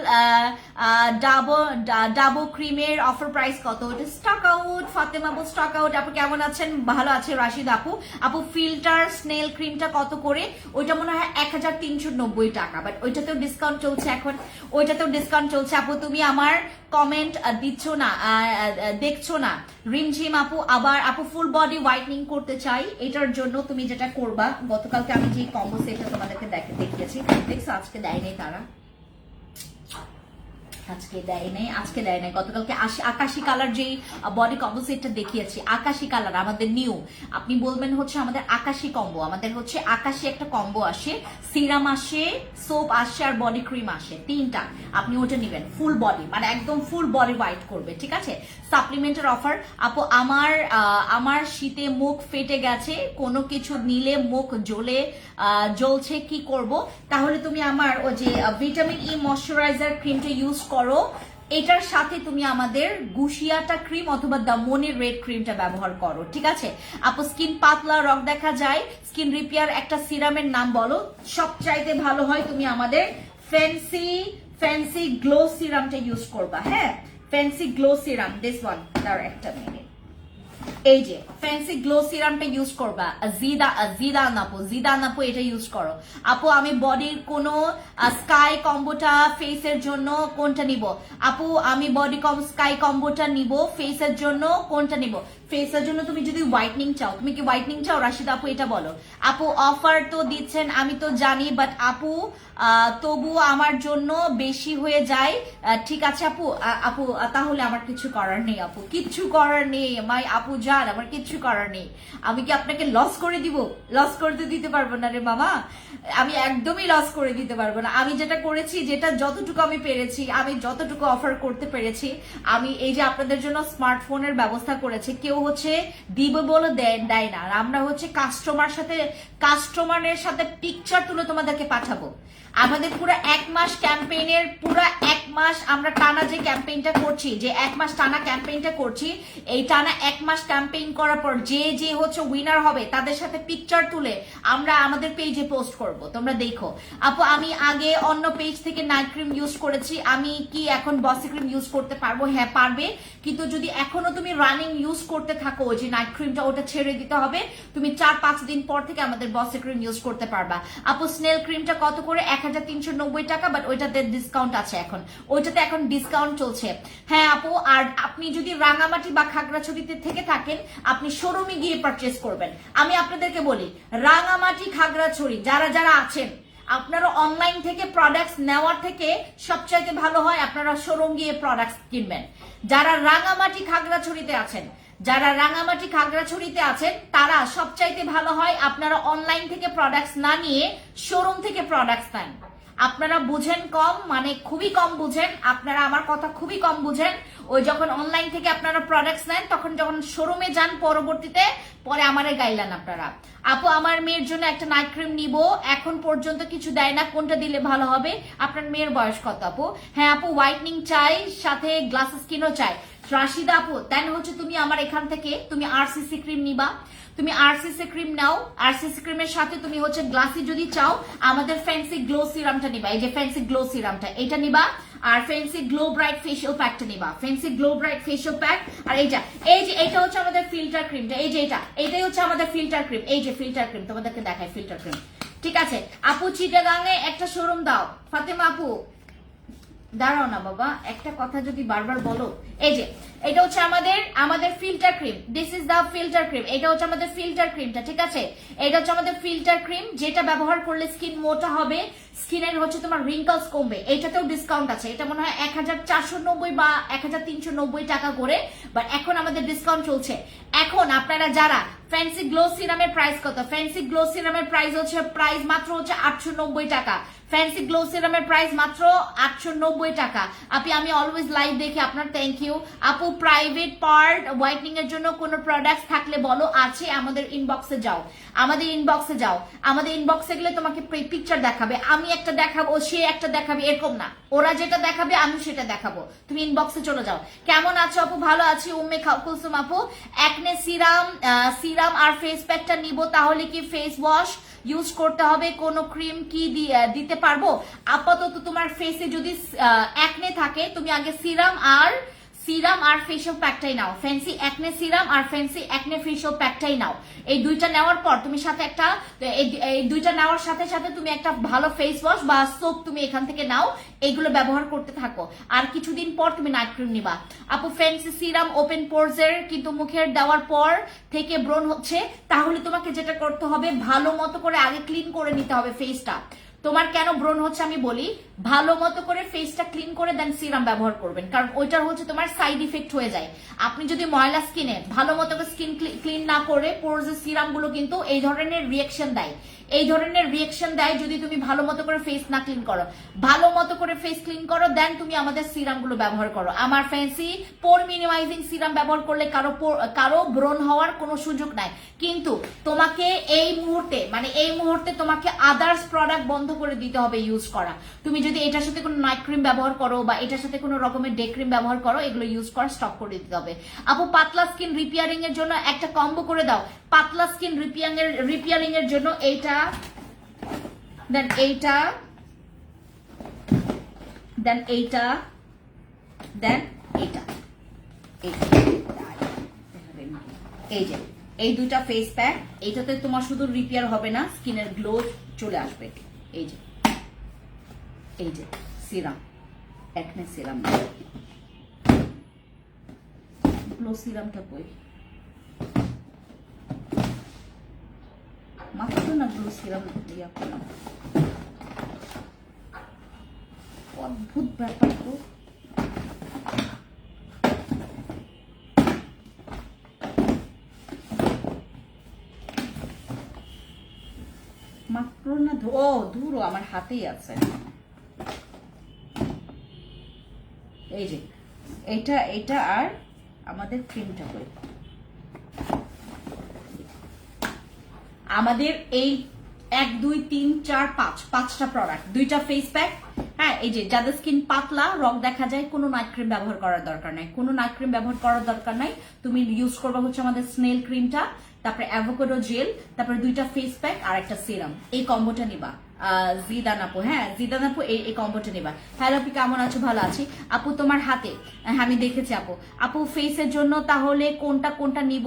ডাবল ক্রিমের অফার প্রাইস কত? ওটা স্টক আউট। ফাতেমা আপু স্টক আউট। আপু কেমন আছেন? ভালো আছে রাশিদ আপু। আপু ফিল্টার স্নেল ক্রিমটা কত করে? ওইটা মনে হয় 1390 টাকা, বাট ওইটাতেও ডিসকাউন্ট চলছে এখন, ওইটাতেও ডিসকাউন্ট চলছে। আপু তুমি আমার কমেন্ট দিচ্ছ না, দেখছো না। রিমঝিম আপু, আবার আপু ফুল বডি হোয়াইটনিং করতে চাই, এটার জন্য তুমি যেটা করবা, গতকালকে আমি যে কম্বো সেটটা তোমাদেরকে দেখিয়েছি, দেখছো আজকে দেয় নাই তারা, আজকে দেয় নাই, গতকালকে আকাশি কালার যে বডি কম্বো সেটটা দেখিয়েছি, আকাশি কালার আমাদের নিউ। আপনি বলবেন হচ্ছে আমাদের আকাশি কম্বো, আমাদের হচ্ছে আকাশি একটা কম্বো আসে, সিরাম আসে, সোপ আসে, আর বডি ক্রিম আসে, তিনটা। আপনি ওটা নেবেন, ফুল বডি মানে একদম ফুল বডি হোয়াইট করবে, ঠিক আছে? সাপ্লিমেন্টের অফার। আপু আমার শীতে মুখ ফেটে গেছে, কোনো কিছু নিলে মুখ জ্বলছে, কি করব? তাহলে তুমি আমার ওই যে ভিটামিন ই ময়শ্চারাইজার ক্রিমটা ইউজ করো, এটার সাথে তুমি আমাদের গুশিয়াটা ক্রিম অথবা দ্য মনির রেড ক্রিমটা ব্যবহার করো, ঠিক আছে? আপু স্কিন পাতলা রক দেখা যায়, স্কিন রিপেয়ার একটা সিরামের নাম বলো। সবচাইতে ভালো হয় তুমি আমাদের ফ্যান্সি গ্লো সিরামটা ইউজ করবা। হ্যাঁ, fancy glow serum, this one, তার একটা মিনিট, এই যে ফ্যান্সি গ্লো সিরামটা ইউজ করবা। জিদান আপু এটা ইউজ করো। আপু আমি বডির কোন স্কাই কম্বোটা ফেসের জন্য কোনটা নিব? আপু আমি স্কাই কম্বোটা নিব ফেসের জন্য, কোনটা নিব? ফেসের জন্য তুমি যদি হোয়াইটনিং চাও, তুমি কি হোয়াইটনিং চাও রাশিদ আপু? এটা বলো। আপু অফার তো দিচ্ছেন আমি তো জানি, বাট আপু তবু আমার জন্য বেশি হয়ে যায়। ঠিক আছে আপু, আপু তাহলে আমার কিছু করার নেই আপু, কিচ্ছু করার নেই মাই আপু জান, আমার কিচ্ছু করার নেই। আমি কি আপনাকে লস করে দিব? লস করতে দিতে পারবো না রে মামা, আমি একদমই লস করে দিতে পারবো না। আমি যেটা করেছি, যেটা যতটুকু আমি পেরেছি, আমি যতটুকু অফার করতে পেরেছি, আমি এই যে আপনাদের জন্য স্মার্টফোনের ব্যবস্থা করেছি, কেউ হচ্ছে দিবে বলে দেয় না, আর আমরা হচ্ছে কাস্টমারের সাথে পিকচার তুলে তোমাদেরকে পাঠাবো। আমাদের পুরো 1 মাস ক্যাম্পেইনের, পুরো 1 মাস আমরা টানা যে ক্যাম্পেইনটা করছি, যে 1 মাস টানা ক্যাম্পেইনটা করছি, এই টানা 1 মাস ক্যাম্পেইন করার পর যে হচ্ছে উইনার হবে তাদের সাথে পিকচার তুলে আমরা আমাদের পেজে পোস্ট করব, তোমরা দেখো। আপু আমি আগে অন্য পেজ থেকে নাইট ক্রিম ইউজ করেছি, আমি কি এখন বসি ক্রিম ইউজ করতে পারবো? হ্যাঁ পারবে, কিন্তু যদি এখনো তুমি রানিং ইউজ করতে থাকো ওই যে নাইট ক্রিমটা, ওটা ছেড়ে দিতে হবে। তুমি 4-5 দিন পর থেকে আমাদের বসে ক্রিম ইউজ করতে পারবা। আপু স্নেল ক্রিমটা কত করে? 1390 টাকা, বাট ওইটাতে ডিসকাউন্ট আছে এখন, ওইটাতে এখন ডিসকাউন্ট চলছে। হ্যাঁ আপু, আর আপনি যদি রাঙামাটি বা খাগড়াছড়িতে থেকে থাকেন আপনি শোরুমে গিয়ে পারচেস করবেন। আমি আপনাদেরকে বলি, রাঙামাটি খাগড়াছড়ি যারা যারা আছেন, আপনারা অনলাইন থেকে প্রোডাক্টস নেওয়ার থেকে সবচাইতে ভালো হয় আপনারা শোরুম গিয়ে প্রোডাক্টস কিনবেন। যারা রাঙামাটি খাগড়াছড়িতে আছেন, তারা সবচাইতে ভালো হয় আপনারা অনলাইন থেকে প্রোডাক্টস না নিয়ে শোরুম থেকে প্রোডাক্টস নেন। আপনারা বুঝেন কম, মানে খুবই কম বুঝেন, আপনারা আমার কথা খুবই কম বুঝেন। ওই যখন অনলাইন থেকে আপনারা প্রোডাক্টস নেন, তখন যখন শোরুমে যান পরবর্তীতে পরে আমারে গাইলেন আপনারা। আপু আমার মেয়ের জন্য একটা নাইট ক্রিম নিব, এখন পর্যন্ত কিছু দেয় না, কোনটা দিলে ভালো হবে? আপনার মেয়ের বয়স কত আপু? হ্যাঁ আপু, হোয়াইটনিং চাই, সাথে গ্লাস স্কিনও চাই। রাশিদা আপু, দেন হচ্ছে তুমি আমার এখান থেকে তুমি আরসিসি ক্রিম নিবা, তুমি আরসিসি ক্রিম নাও। আরসিসি ক্রিমের সাথে তুমি হচ্ছে গ্লাসি যদি চাও আমাদের ফ্যান্সি গ্লো সিরামটা নিবা, এই যে ফ্যান্সি গ্লো সিরামটা এটা নিবা, আর ফ্যান্সি গ্লো ব্রাইট ফেশিয়াল প্যাকটা নিবা, Fancy glow bright facial pack. আর এইটা হচ্ছে আমাদের ফিল্টার ক্রিমটা, এই যে এটাই হচ্ছে আমাদের ফিল্টার ক্রিম, এই যে ফিল্টার ক্রিম তোমাদেরকে দেখাই, ফিল্টার ক্রিম। ঠিক আছে আপু, চিটাগাঙে একটা শোরুম দাও। ফাতেমা আপু দাঁড়াও না বাবা, একটা কথা যদি বারবার বলো। এই যে এটা হচ্ছে আমাদের filter cream, this is the filter cream, এটা হচ্ছে আমাদের ফিল্টার ক্রিমটা। ঠিক আছে, এটা হচ্ছে আমাদের ফিল্টার ক্রিম, যেটা ব্যবহার করলে স্কিন মোটা হবে, স্কিনের হচ্ছে তোমার রিঙ্কলস কমবে। এটাতেও ডিসকাউন্ট আছে, এটা মনে হয় 1490 বা 1390 টাকা করে, বাট এখন আমাদের ডিসকাউন্ট চলছে। এখন আপনারা যারা ফ্যান্সি গ্লো সিরামের প্রাইস কত? ফ্যান্সি গ্লো সিরামের প্রাইস মাত্র হচ্ছে 890 টাকা। ফ্যান্সি গ্লো সিরামের প্রাইস মাত্র 890 টাকা। আমি অলওয়েজ লাইভ দেখি আপনার, থ্যাংক ইউ আপু। প্রাইভেট পার্ট হোয়াইটনিং এর জন্য কোনো প্রোডাক্ট থাকলে বলো, আছে আমাদের ইনবক্সে যাও, আমাদের ইনবক্সে গেলে তোমাকে পিকচার দেখাবে, আমি একটা দেখাবো, সে একটা দেখাবে, এরকম না, ওরা যেটা দেখাবে আমি সেটা দেখাবো, তুমি ইনবক্সে চলে যাও। কেমন আছো আপু? ভালো আছি উম্মে কুলসুম আপু। একনে সিরাম আর ফেস প্যাকটা নিব, তাহলে কি ফেস ওয়াশ ইউজ করতে হবে? কোনো ক্রিম কি দিতে পারবো? আপাতত তোমার ফেসে যদি একনে থাকে তুমি আগে সিরাম আর ফেশিয়াল প্যাকটাই নাও, ফ্যান্সি একনে সিরাম আর ফ্যান্সি একনে ফেশিয়াল প্যাকটাই নাও। এই দুইটা নেওয়ার পর তুমি এই দুইটা নেওয়ার সাথে সাথে তুমি একটা ভালো ফেস ওয়াশ বা সোপ তুমি এখান থেকে নাও, এগুলো ব্যবহার করতে থাকো, আর কিছুদিন পর তুমি নাইট ক্রিম নিবা। আপু ফ্যান্সি সিরাম ওপেন পোরস এর, কিন্তু মুখের দেওয়ার পর থেকে ব্রণ হচ্ছে, তাহলে তোমাকে যেটা করতে হবে ভালো মতো করে আগে ক্লিন করে নিতে হবে ফেসটা। তোমার কেন ব্রণ হচ্ছে আমি বলি, ভালো মতো করে ফেসটা ক্লিন করে দেন সিরাম ব্যবহার করবেন, কারণ ওইটার হচ্ছে তোমার সাইড ইফেক্ট হয়ে যায়। আপনি যদি ময়লা স্কিনে ভালো মতো করে স্কিন ক্লিন না করে, পোরসের সিরাম গুলো কিন্তু এই ধরনের রিয়েকশন দেয় যদি তুমি ভালো মতো করে ফেস না ক্লিন করো। ভালো মতো করে ফেস ক্লিন করো, দেন তুমি আমাদের সিরাম গুলো ব্যবহার করো। আমার ফ্যান্সি পোর মিনিমাইজিং সিরাম ব্যবহার করলে কারো ব্রণ হওয়ার কোনো সুযোগ নাই, কিন্তু তোমাকে এই মুহূর্তে তোমাকে আদার্স প্রোডাক্ট বন্ধ করে দিতে হবে ইউজ করা। তুমি যদি এটার সাথে কোনো নাইট ক্রিম ব্যবহার করো বা এটার সাথে কোনো রকমের ডে ক্রিম ব্যবহার করো, এগুলো ইউজ করা স্টপ করে দিতে হবে। আপু পাতলা স্কিন রিপেয়ারিং এর জন্য একটা কম্বো করে দাও, পাতলা স্কিন রিপেয়ারিং এর জন্য এইটা, দেন এইটা, দেন এইটা, দেন এইটা, এই যে এই দুইটা ফেস প্যাক, এইটাতে তোমার শুধু রিপেয়ার হবে না, স্কিনের গ্লো চলে আসবে। এই যে সিরাম, একনে সিরাম, গ্লো সিরামটা কই? মাত্র না গ্লো সিরাম ইয়া করলাম, অদ্ভুত ব্যাপার তো। মাত্র না, ধুর আমার হাতেই আছে। এই যে এটা আর আমাদের ক্রিমটা কই? আমাদের এই 1 2 3 4 5 5টা প্রোডাক্ট, 2টা ফেস প্যাক। হ্যাঁ, এই যে যাদের স্কিন পাতলা, রং দেখা যায়, কোনো নাইট ক্রিম ব্যবহার করার দরকার নাই, তুমি ইউজ করবা হচ্ছে আমাদের স্নেল ক্রিমটা, তারপরে অ্যাভোকাডো জেল, তারপরে 2টা ফেস প্যাক আর একটা সিরাম, এই কম্বোটা নিবা। জিদান আপু, হ্যাঁ জিদান আপু এই কম্বোটা নেবা। হ্যালো আপু কেমন আছো? ভালো আছি আপু। তোমার হাতে আমি দেখেছি আপু। আপু ফেসের জন্য তাহলে কোনটা কোনটা নিব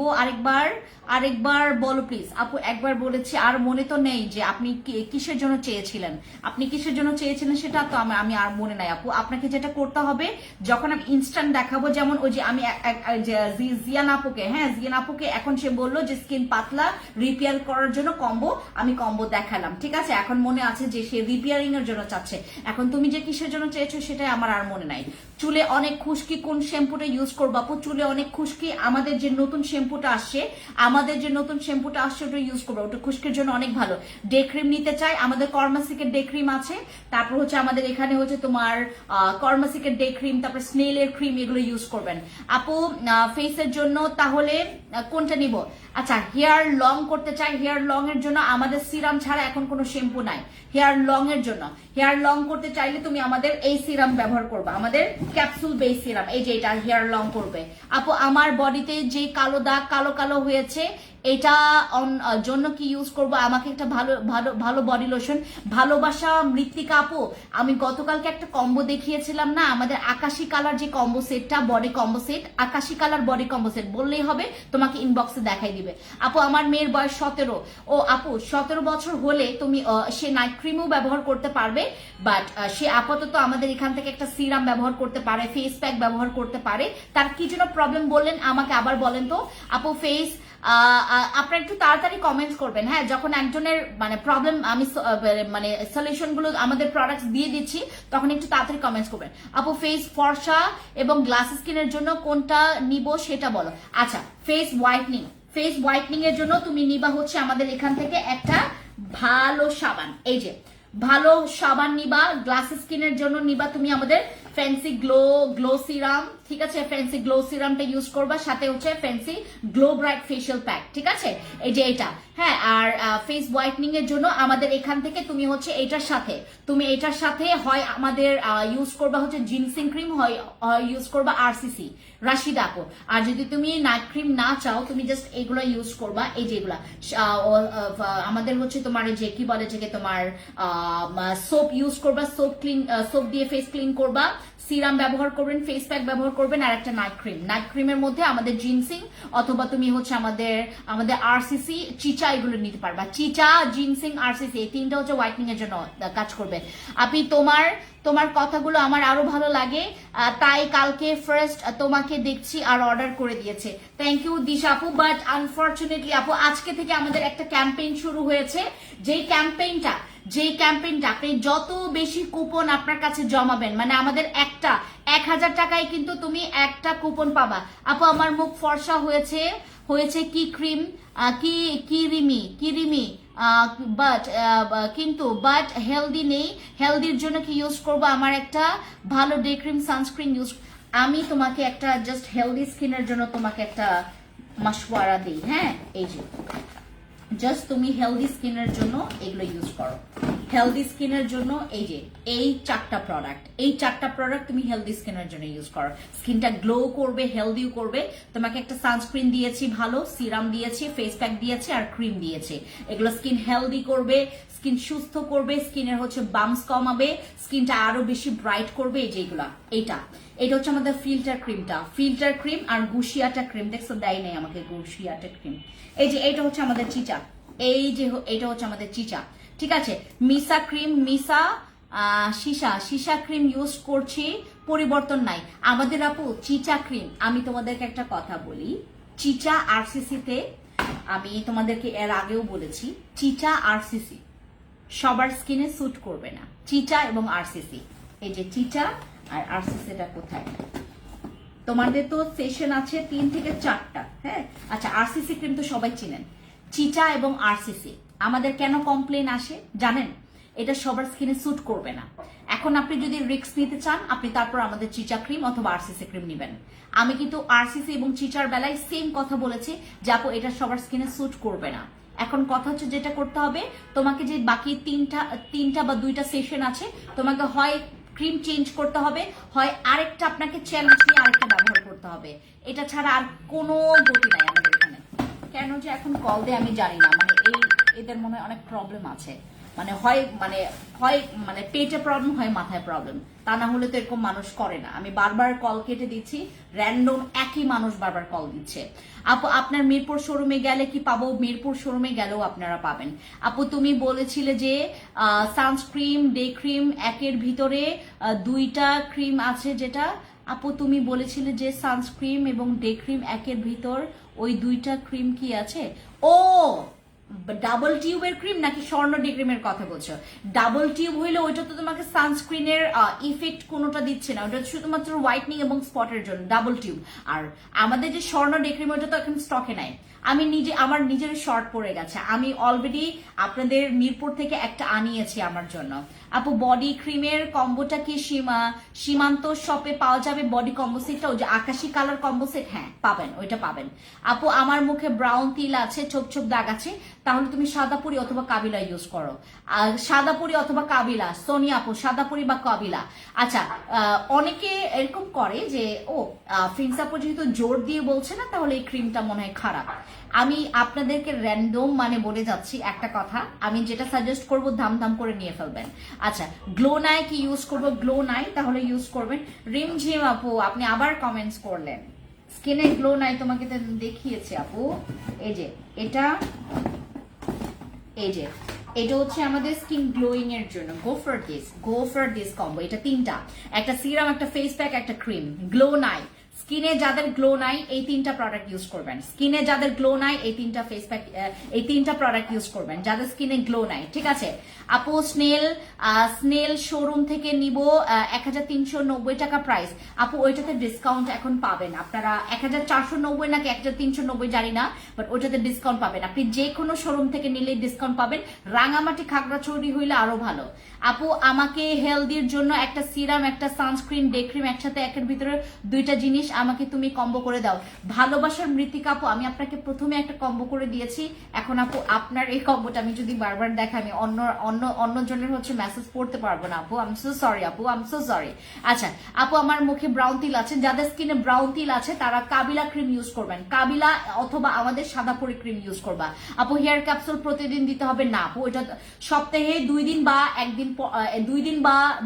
আরেকবার বলো প্লিজ আপু। একবার বলেছি আর মনে তো নেই যে আপনি কিসের জন্য চেয়েছিলেন, সেটা তো আমি আর মনে নাই আপু। আপনাকে যেটা করতে হবে, যখন আমি ইনস্ট্যান্ট দেখাবো, যেমন ওই যে আমি জিয়ান আপুকে এখন সে বললো যে স্কিন পাতলা রিপেয়ার করার জন্য আমি কম্বো দেখালাম, ঠিক আছে? এখন মনে আছে যে সে রিপেয়ারিং এর জন্য চাচ্ছে। এখন তুমি যে কিসের জন্য চেয়েছো সেটাই আমার আর মনে নাই। চুলে অনেক খুশকি, কোন শ্যাম্পুটা ইউজ করবো আপু? চুলে অনেক খুশকি, আমাদের যে নতুন শ্যাম্পুটা আসছে ওটা ইউজ করবো। ওটা খুশকির জন্য অনেক ভালো। ডে ক্রিম নিতে চাই, আমাদের কর্মাসিকের ডে ক্রিম আছে। তারপর হচ্ছে আমাদের এখানে হচ্ছে তোমার কর্মাসিকের ডে ক্রিম, তারপর স্নেলের ক্রিম, এগুলো ইউজ করবেন আপু। ফেসের জন্য তাহলে কোনটা নিব? আচ্ছা, হেয়ার লং করতে চাই। হেয়ার লং এর জন্য আমাদের সিরাম ছাড়া এখন কোনো শ্যাম্পু নাই। হেয়ার লং এর জন্য, হেয়ার লং করতে চাইলে তুমি আমাদের এই সিরাম ব্যবহার করবে, আমাদের ক্যাপসুল বেস সিরাম, এই যে এটা হেয়ার লং করবে আপু। আমার বডিতে যে কালো দাগ কালো হয়েছে, এটা জন্য কি ইউজ করব? আমাকে একটা ভালো ভালো ভালো বডি লোশন। ভালোবাসা মৃত্তিকা আপু, আমি গতকালকে একটা কম্বো দেখিয়েছিলাম না, আমাদের আকাশি কালার যে কম্বো সেটটা, বডি কম্বো সেট, আকাশি কালার বডি কম্বো সেট বললেই হবে, তোমাকে ইনবক্সে দেখাই দিবে আপু। আমার মেয়ের বয়স 17। ও আপু 17 বছর হলে তুমি সে নাইট ক্রিমও ব্যবহার করতে পারবে, বাট সে আপাতত আমাদের এখান থেকে একটা সিরাম ব্যবহার করতে পারে, ফেস প্যাক ব্যবহার করতে পারে। তার কি জন্য প্রবলেম বললেন আমাকে আবার বলেন তো আপু। ফেস আপনারা একটু তাড়াতাড়ি কমেন্টস করবেন, হ্যাঁ? যখন একজনের মানে প্রবলেম, আমি মানে সলিউশন গুলো আমাদের প্রোডাক্টস দিয়ে দিচ্ছি, তখন একটু তাড়াতাড়ি কমেন্টস করবেন আপু। ফেস ফর্সা এবং গ্লাস স্কিনের জন্য কোনটা নিব সেটা বলো। আচ্ছা, ফেস হোয়াইটনিং এর জন্য তুমি নিবা হচ্ছে আমাদের এখান থেকে একটা ভালো সাবান, এই যে ভালো সাবান নিবা। গ্লাস স্কিনের জন্য নিবা তুমি আমাদের ফ্যান্সি গ্লো সিরাম, ঠিক আছে? ফ্যান্সি গ্লো সিরামটা ইউজ করবা, সাথে হচ্ছে fancy glow bright facial pack, ঠিক আছে? এই যে এটা, হ্যাঁ। আর ফেস হোয়াইটনিং এর জন্য আমাদের এখান থেকে তুমি হচ্ছে এটার সাথে হয় আমাদের ইউজ করবা হচ্ছে জিনসিং ক্রিম, হয় ইউজ করবা আরসিসি রাশিদা আপু। আর যদি তুমি নাইট ক্রিম না চাও, তুমি জাস্ট এগুলো ইউজ করবা, এই যে এগুলা আমাদের হচ্ছে তোমার যে কি বলে যে তোমার সোপ ইউজ করবা, সোপ দিয়ে ফেস ক্লিন করবা, সিরাম ব্যবহার করবেন, ফেস প্যাক ব্যবহার করবেন, আর একটা নাইট ক্রিমের মধ্যে আমাদের জিনসিং অথবা তুমি হচ্ছে আমাদের আরসিসি চিচা, এগুলো নিতে পারবা। চিচা, জিনসিং, আরসিসি, এই তিনটা হচ্ছে হোয়াইটনিং এর জন্য কাজ করবে। আপনি তোমার কথাগুলো আমার আরো ভালো লাগে, তাই কালকে ফার্স্ট তোমাকে দেখছি আর অর্ডার করে দিয়েছে। থ্যাংক ইউ দিশা আপু। বাট আনফরচুনেটলি আপু, আজকে থেকে আমাদের একটা ক্যাম্পেইন শুরু হয়েছে, যেই ক্যাম্পেইনটা আপনি যত বেশি কুপন আপনার কাছে জমাবেন, মানে আমাদের 1000 টাকায় কিন্তু তুমি একটা কুপন পাবা আপু। আমার মুখ ফর্সা হয়েছে কি ক্রিম কিরিমি বাট হেলদি নেই। হেলদির জন্য কি ইউজ করবো? আমার একটা ভালো ডে ক্রিম সানস্ক্রিন ইউজ। আমি তোমাকে একটা জাস্ট হেলদি স্কিনের জন্য তোমাকে একটা মাশওয়ারা দিই, হ্যাঁ? এই যে জাস্ট তুমি হেলদি স্কিনের জন্য এগুলো ইউজ করো। হেলদি স্কিনের জন্য এই চারটা প্রোডাক্ট তুমি হেলদি স্কিনের জন্য ইউজ করো। স্কিনটা গ্লো করবে, হেলদিও করবে। তোমাকে একটা সানস্ক্রিন দিয়েছি, ভালো সিরাম দিয়েছি, ফেস প্যাক দিয়েছি, আর ক্রিম দিয়েছি। এগুলো স্কিন হেলদি করবে, স্কিন সুস্থ করবে, স্কিনের হচ্ছে বাম্পস কমাবে, স্কিনটা আরো বেশি ব্রাইট করবে। এই যেগুলা, এটা হচ্ছে আমাদের ফিল্টার ক্রিম আর গুশিয়াটা ক্রিম। দেখছো, দেয় নেই আমাকে গুশিয়াটা ক্রিম। এই যে এটা হচ্ছে আমাদের চিচা, এটা হচ্ছে আমাদের চিচা, ঠিক আছে? মিসা ক্রিম, সীসা ক্রিম ইউজ করছি, পরিবর্তন নাই আমাদের আপু। চিচা ক্রিম, আমি তোমাদেরকে একটা কথা বলি, চিচা আরসিসি তে আমি তোমাদেরকে এর আগেও বলেছি, চিচা আরসিসি সবার স্কিনে স্যুট করবে না। চিচা এবং আরসিসি, এই যে চিচা আর আরসিসিটা কোথায়? তোমাদের তো সেশন আছে 3 থেকে 4টা, হ্যাঁ? আচ্ছা, আরসিসি ক্রিম তো সবাই চিনেন। চিচা এবং আরসিসি আমাদের কেন কমপ্লেন আসে জানেন? এটা সবার স্কিনে স্যুট করবে না। এখন আপনি যদি রিস্ক নিতে চান, আপনি তারপর আমাদের চিচা ক্রিম অথবা আরসিসি ক্রিম নেবেন। আমি কিন্তু আরসিসি এবং চিচার বেলায় সেম কথা বলেছি যে আপু এটা সবার স্কিনে স্যুট করবে না। এখন কথা হচ্ছে যেটা করতে হবে, তোমাকে যে বাকি তিনটা বা 2টা সেশন আছে, তোমাকে হয় ক্রিম চেঞ্জ করতে হবে, হয় আরেকটা আপনাকে চ্যালেঞ্জ নিয়ে আরেকটা ব্যবহার করতে হবে। এটা ছাড়া আর কোনো গতি নাই আমাদের এখানে। কেন যে এখন কল দেয় আমি জানি না, মানে এদের মনে হয় অনেক প্রবলেম আছে। মানে হয় মানে পেটে প্রবলেম হয় মাথায় প্রবলেম, তা না হলে তো এরকম মানুষ করে না। আমি বারবার কল কেটে দিচ্ছি, র্যান্ডম একই মানুষ বারবার কল দিচ্ছে। আপু আপনার মিরপুর শোরুমে গেলে কি পাবো? মিরপুর শোরুমে গেলেও আপনারা পাবেন। আপু তুমি বলেছিলে যে সানস্ক্রিন ডে ক্রিম একের ভিতরে দুইটা ক্রিম আছে, যেটা আপু তুমি বলেছিলে যে সানস্ক্রিন এবং ডে ক্রিম একের ভিতর ওই দুইটা ক্রিম কি আছে? ও ডাবল টিউবের ক্রিম নাকি স্বর্ণ ডে ক্রিমের কথা বলছো? ডাবল টিউব হইলে ওইটা তো তোমাকে সানস্ক্রিনের ইফেক্ট কোনোটা দিচ্ছে না, ওটা শুধুমাত্র হোয়াইটনিং এবং স্পটের জন্য ডাবল টিউব। আর আমাদের যে স্বর্ণ ডে ক্রিম ওইটা তো এখন স্টকে নাই। আমি নিজে আমার নিজের শর্ট পড়ে গেছে, আমি অলরেডি আপনাদের মিরপুর থেকে একটা আনিয়েছি আমার জন্য। আপু বডি ক্রিমের কম্বোটা কি সীমান্ত শপে পাওয়া যাবে? বডি কম্বো সেটটা ওই যে আকাশি কালার কম্বো সেট, হ্যাঁ পাবেন, ওইটা পাবেন। আপু আমার মুখে ব্রাউন তিল আছে, ছোপ ছোপ দাগ আছে, তাহলে তুমি সাদাপুরি অথবা কাবিলা ইউজ করো। সাদাপুরি অথবা কাবিলা, সোনিয়া আপু সাদাপুরি বা কাবিলা। আচ্ছা অনেকে এরকম করে যে ও ফ্রিন্স আপু যেহেতু জোর দিয়ে বলছে না, তাহলে এই ক্রিমটা মনে হয় খারাপ। আমি আপনাদেরকে র্যান্ডম মানে বলে যাচ্ছি একটা কথা, আমি যেটা সাজেস্ট করবো ধাম ধাম করে নিয়ে ফেলবেন। আচ্ছা গ্লো নাই কি ইউজ করবো? গ্লো নাই তাহলে ইউজ করবেন। রিমঝিম আপু আপনি আবার কমেন্টস করলেন, স্কিনে গ্লো নাই তোমাকে তো দেখিয়েছি আপু। এই যে এটা, এই যে এটা হচ্ছে আমাদের স্কিন গ্লোয়িং এর জন্য। Go for this combo. এটা তিনটা, একটা সিরাম, একটা ফেস প্যাক, একটা ক্রিম। গ্লো নাই স্কিনে যাদের গ্লো নাই এই তিনটা প্রোডাক্ট ইউজ করবেন। স্কিনে যাদের গ্লো নাই এই তিনটা ফেস প্যাক, এই তিনটা প্রোডাক্ট ইউজ করবেন যাদের স্কিনে গ্লো নাই, ঠিক আছে? আপু স্নেল শোরুম থেকে নিব 1390 টাকা প্রাইস। আপু ওইটাতে ডিসকাউন্ট এখন পাবেন আপনারা, 1490 নাকি 1390 জানি না, বাট ওইটাতে ডিসকাউন্ট পাবেন। আপনি যে কোনো শোরুম থেকে নিলে ডিসকাউন্ট পাবেন। রাঙামাটি খাগড়াছড়ি হইলে আরো ভালো। আপু আমাকে হেলদির জন্য একটা সিরাম, একটা সানস্ক্রিন, ডে ক্রিম একসাথে একের ভিতরে দুইটা জিনিস আমাকে তুমি কম্বো করে দাও। ভালোবাসার মৃত্তিকা আপু আমি আপনাকে প্রথমে একটা কম্বো করে দিয়েছি, এখন আপু আপনার এই কম্বোটা আমি যদি বারবার দেখাই আমি অন্য জনের হচ্ছে মেসেজ পড়তে পারবো না আপু। আই এম সো সরি আপু, আই এম সো সরি। আচ্ছা আপু আমার মুখে ব্রাউন তিল আছে, যাদের স্কিনে ব্রাউন তিল আছে তারা কাবিলা ক্রিম ইউজ করবেন, কাবিলা অথবা আমাদের সাদাপুরি ক্রিম ইউজ করবা। আপু হেয়ার ক্যাপসুল প্রতিদিন দিতে হবে না আপু, এটা সপ্তাহে 2 দিন বা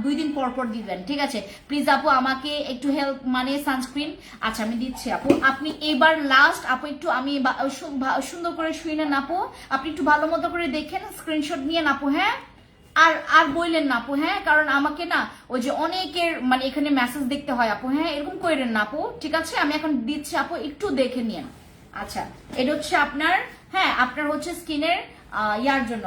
2 দিন পর পর দিবেন, ঠিক আছে? প্লিজ আপু আমাকে একটু হেল্প, মানে সানস্ক্রিন। আচ্ছা আমি দিচ্ছি আপু, আপনি এবার লাস্ট আপু একটু আমি সুন্দর করে শুই না আপু, আপনি একটু ভালো মতো করে দেখেন, স্ক্রিনশট নিয়ে আপু, হ্যাঁ? আর বললেন না আপু, হ্যাঁ? কারণ আমাকে না ওই যে অনেকের মানে এখানে মেসেজ দেখতে হয় আপু, হ্যাঁ এরকম করেন না আপু, ঠিক আছে? আমি এখন দিচ্ছি আপু, একটু দেখে নিন। আচ্ছা এটা হচ্ছে আপনার, হ্যাঁ আপনার হচ্ছে স্কিনের ইয়ার জন্য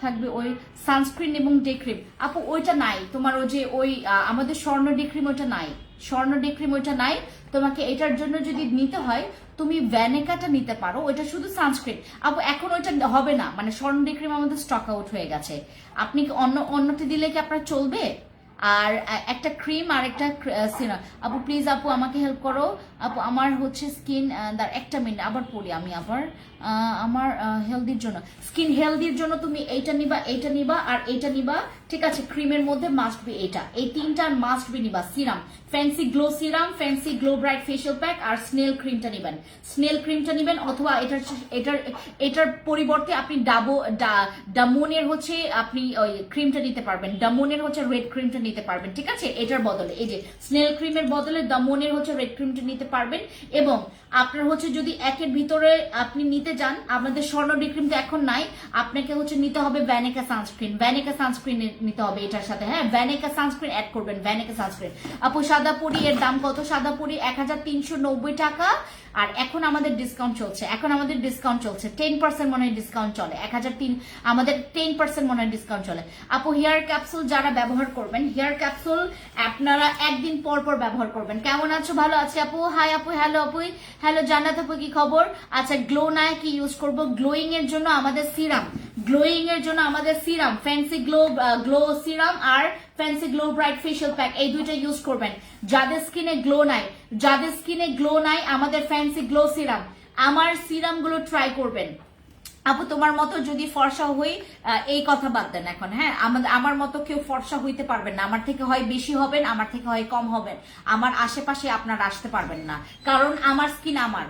থাকবে ওই সানস্ক্রিন এবং ডে ক্রিম। আপু ওইটা নাই তোমার, ওই যে ওই আমাদের স্বর্ণ ডে ক্রিম ওইটা নাই, স্বর্ণ ডে ক্রিম ওইটা নাই। তোমাকে এটার জন্য যদি নিতে হয় তুমি ভ্যানেকাটা নিতে পারো, ওইটা শুধু সানস্ক্রিন। আপু এখন ওইটা হবে না, মানে স্বর্ণ ডে ক্রিম আমাদের স্টক আউট হয়ে গেছে। আপনি কি অন্যটি দিলে কি আপনার চলবে? আর একটা ক্রিম আর একটা সিরাম। আপু প্লিজ আপু আমাকে হেল্প করো আপু, আমার হচ্ছে স্কিন, একটা মিনিট আবার পড়ি আমি আবার, আমার হেলদির জন্য, স্কিন হেলদির জন্য তুমি এইটা নিবা, এইটা নিবা আর এইটা নিবা, ঠিক আছে? ক্রিমের মধ্যে মাস্ট বি এইটা, এই তিনটা মাস্ট বি নিবা। Serum Fancy glow serum, Fancy glow bright facial pack আর স্নেল ক্রিমটা নিবেন। স্নেল ক্রিমটা নিবেন অথবা এটার পরিবর্তে আপনি ডামোনের হচ্ছে আপনি ওই ক্রিমটা নিতে পারবেন, ডামোনের হচ্ছে রেড ক্রিমটা নিতে পারবেন, ঠিক আছে? এটার বদলে এই যে স্নেল ক্রিমের বদলে ডামোনের হচ্ছে রেড ক্রিমটা নিতে পারবেন। এবং আপনার হচ্ছে যদি একের ভিতরে আপনি নিতে যান, আমাদের স্বর্ণ ডে ক্রিম তো এখন নাই, আপনাকে হচ্ছে নিতে হবে ভ্যানিকা সানস্ক্রিন, ভ্যানিকা সানস্ক্রিন নিতে হবে এটার সাথে, হ্যাঁ ভ্যানিকা সানস্ক্রিন অ্যাড করবেন, ভ্যানিকা সানস্ক্রিন। আপু সাদাপুরি এর দাম কত? সাদাপুরি 1390 টাকা, আর এখন আমাদের ডিসকাউন্ট চলছে, 10% মনে হয় ডিসকাউন্ট চলে, 1003 আমাদের 10% মনে হয় ডিসকাউন্ট চলে। আপু হেয়ার ক্যাপসুল যারা ব্যবহার করবেন, হেয়ার ক্যাপসুল আপনারা একদিন পর পর ব্যবহার করবেন। কেমন আছো? ভালো আছে আপু, হাই আপু, হ্যালো আপু, হ্যালো জান্নাত আপু, কি খবর? আচ্ছা গ্লো নাই কি ইউজ করবো? গ্লোয়িং এর জন্য আমাদের সিরাম, ফ্যান্সি গ্লো সিরাম আর Fancy glow bright facial pack, এই দুইটা ইউজ করবেন। যাদের স্কিনে গ্লো নাই আমাদের ফ্যান্সি গ্লো সিরাম, আমার সিরাম গুলো ট্রাই করবেন। আপু তোমার মতো যদি ফর্সা হই, এই কথা বাদ দেন এখন, হ্যাঁ আমার মতো কেউ ফর্সা হইতে পারবেন না, আমার থেকে হয় বেশি হবেন, আমার থেকে হয় কম হবেন, আমার আশেপাশে আপনারা আসতে পারবেন না, কারণ আমার স্কিন আমার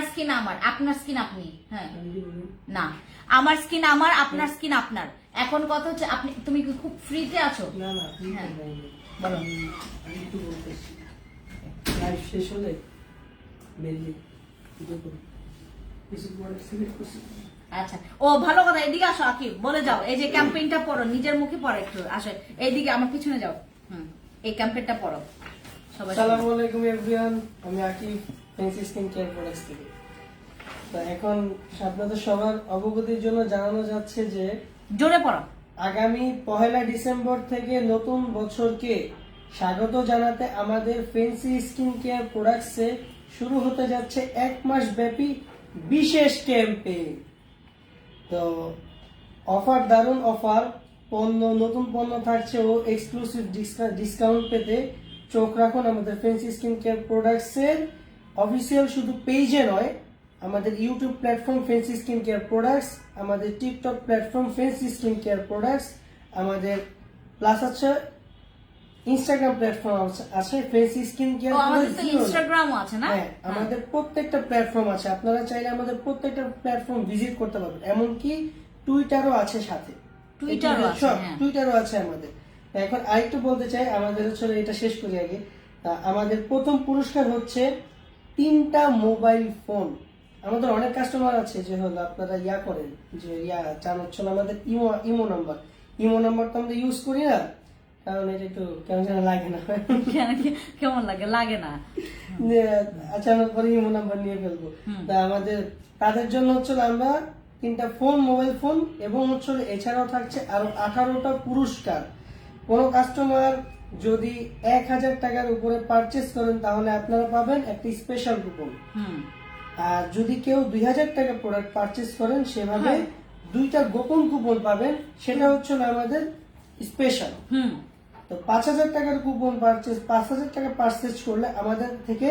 স্কিন আপনার স্কিন আপনি, হ্যাঁ না, আমার স্কিন আমার, আপনার স্কিন আপনার। এখন কথা হচ্ছে তুমি কি খুব ফ্রিতে আছো? না না হ্যাঁ। বলো। আমি একটু বলতেছি, লাইভ শেষ হলে মেনলি ভিডিও করি, কিছু পরে সিলেক্ট করছি। আচ্ছা, ও ভালো কথা, এদিকে আসো আকিব, বলে যাও, এই যে ক্যাম্পেইনটা পড়ো, নিজের মুখে পড়ো একটু, আসো এইদিকে আমার পিছনে যাও, এই ক্যাম্পেইনটা পড়ো সবাই। আসসালামু আলাইকুম এভরিওয়ান, আমি Akib, fancy skin care products থেকে। তো এখন আপনাদের সবার অবগতির জন্য জানানো যাচ্ছে যে জোরে পড়ো। আগামী 1 ডিসেম্বর থেকে নতুন বছরকে স্বাগত জানাতে আমাদের ফেন্সি স্কিন কেয়ার প্রোডাক্টসে শুরু হতে যাচ্ছে 1 মাস ব্যাপী বিশেষ ক্যাম্পেইন। তো অফার, দারুণ অফার, নতুন পণ্য থাকছে ও এক্সক্লুসিভ ডিসকাউন্ট পেতে চোখ রাখুন আমাদের ফেন্সি স্কিন কেয়ার প্রোডাক্টসের অফিসিয়াল শুধু পেজে নয়, আমাদের YouTube platform Fancy skin care products, আমাদের TikTok platform Fancy skin care products, আমাদের প্লাস আছে ইনস্টাগ্রাম প্ল্যাটফর্ম আছে ফেন্সি স্কিন কেয়ার। আমাদের তো ইনস্টাগ্রামও আছে না? হ্যাঁ, আমাদের প্রত্যেকটা প্ল্যাটফর্ম আছে, আপনারা চাইলে আমাদের প্রত্যেকটা প্ল্যাটফর্ম ভিজিট করতে পারবেন, এমনকি টুইটারও আছে সাথে। টুইটারও আছে, হ্যাঁ। টুইটারও আছে আমাদের। এখন আরেকটু বলতে চাই, আমাদের হচ্ছে এটা শেষ করি আগে। আমাদের প্রথম পুরস্কার হচ্ছে 3টা মোবাইল ফোন। আমাদের অনেক কাস্টমার আছে যে হলো আপনারা করেন যে চান হচ্ছে না আমাদের ইমো নাম্বার তো আমরা ইউজ করি না, কারণ এটা একটু কেমন যেন লাগে না। কেমন লাগে না আচানক করে ইমো নাম্বার নিয়ে ফেলবো। তা আমাদের তাদের জন্য হচ্ছে আমরা 3টা মোবাইল ফোন এবং হচ্ছে এছাড়াও থাকছে আরো 18টা পুরস্কার। কোন কাস্টমার যদি 1000 টাকার উপরে পারচেস করেন তাহলে আপনারা পাবেন একটি স্পেশাল কুপন, আর যদি কেউ 2000 টাকা প্রোডাক্ট পারচেস করেন সেভাবে 2টা গোপন কুপন পাবেন, সেটা হচ্ছে আমাদের স্পেশাল। তো 5000 টাকার কুপন 5000 টাকা পারচেজ করলে আমাদের থেকে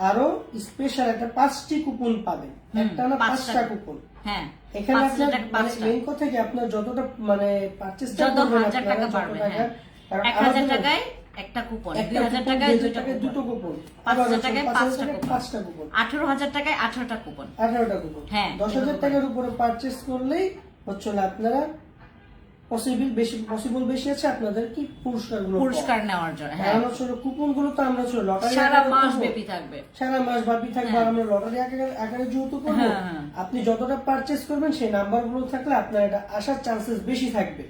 আরো স্পেশাল একটা 5টি কুপন পাবেন, একটা না 5টা কুপন। হ্যাঁ, এখানে আপনার মেইন কথা কি আপনার যতটা পারচেজটা করবেন, আপনারা যত টাকা, 1000 টাকায় একটা কুপন, 2000 টাকায় দুটো কুপন, 5000 টাকায় 5টা কুপন, 18000 টাকায় 18টা কুপন, 18টা কুপন। হ্যাঁ, 10000 টাকার উপরে পারচেজ করলেই হচ্ছে আপনারা পসিবল বেশি আছে আপনাদের কি পুরস্কার নেওয়ার জন্য। হ্যাঁ, কুপন গুলো তো আমরা লটারি সারা মাস ব্যাপী থাকবে, আর আমরা লটারি আকারে যেহেতু করবো, আপনি যতটা পারচেজ করবেন সেই নাম্বার গুলো থাকলে আপনার এটা আসার চান্সেস বেশি থাকবে।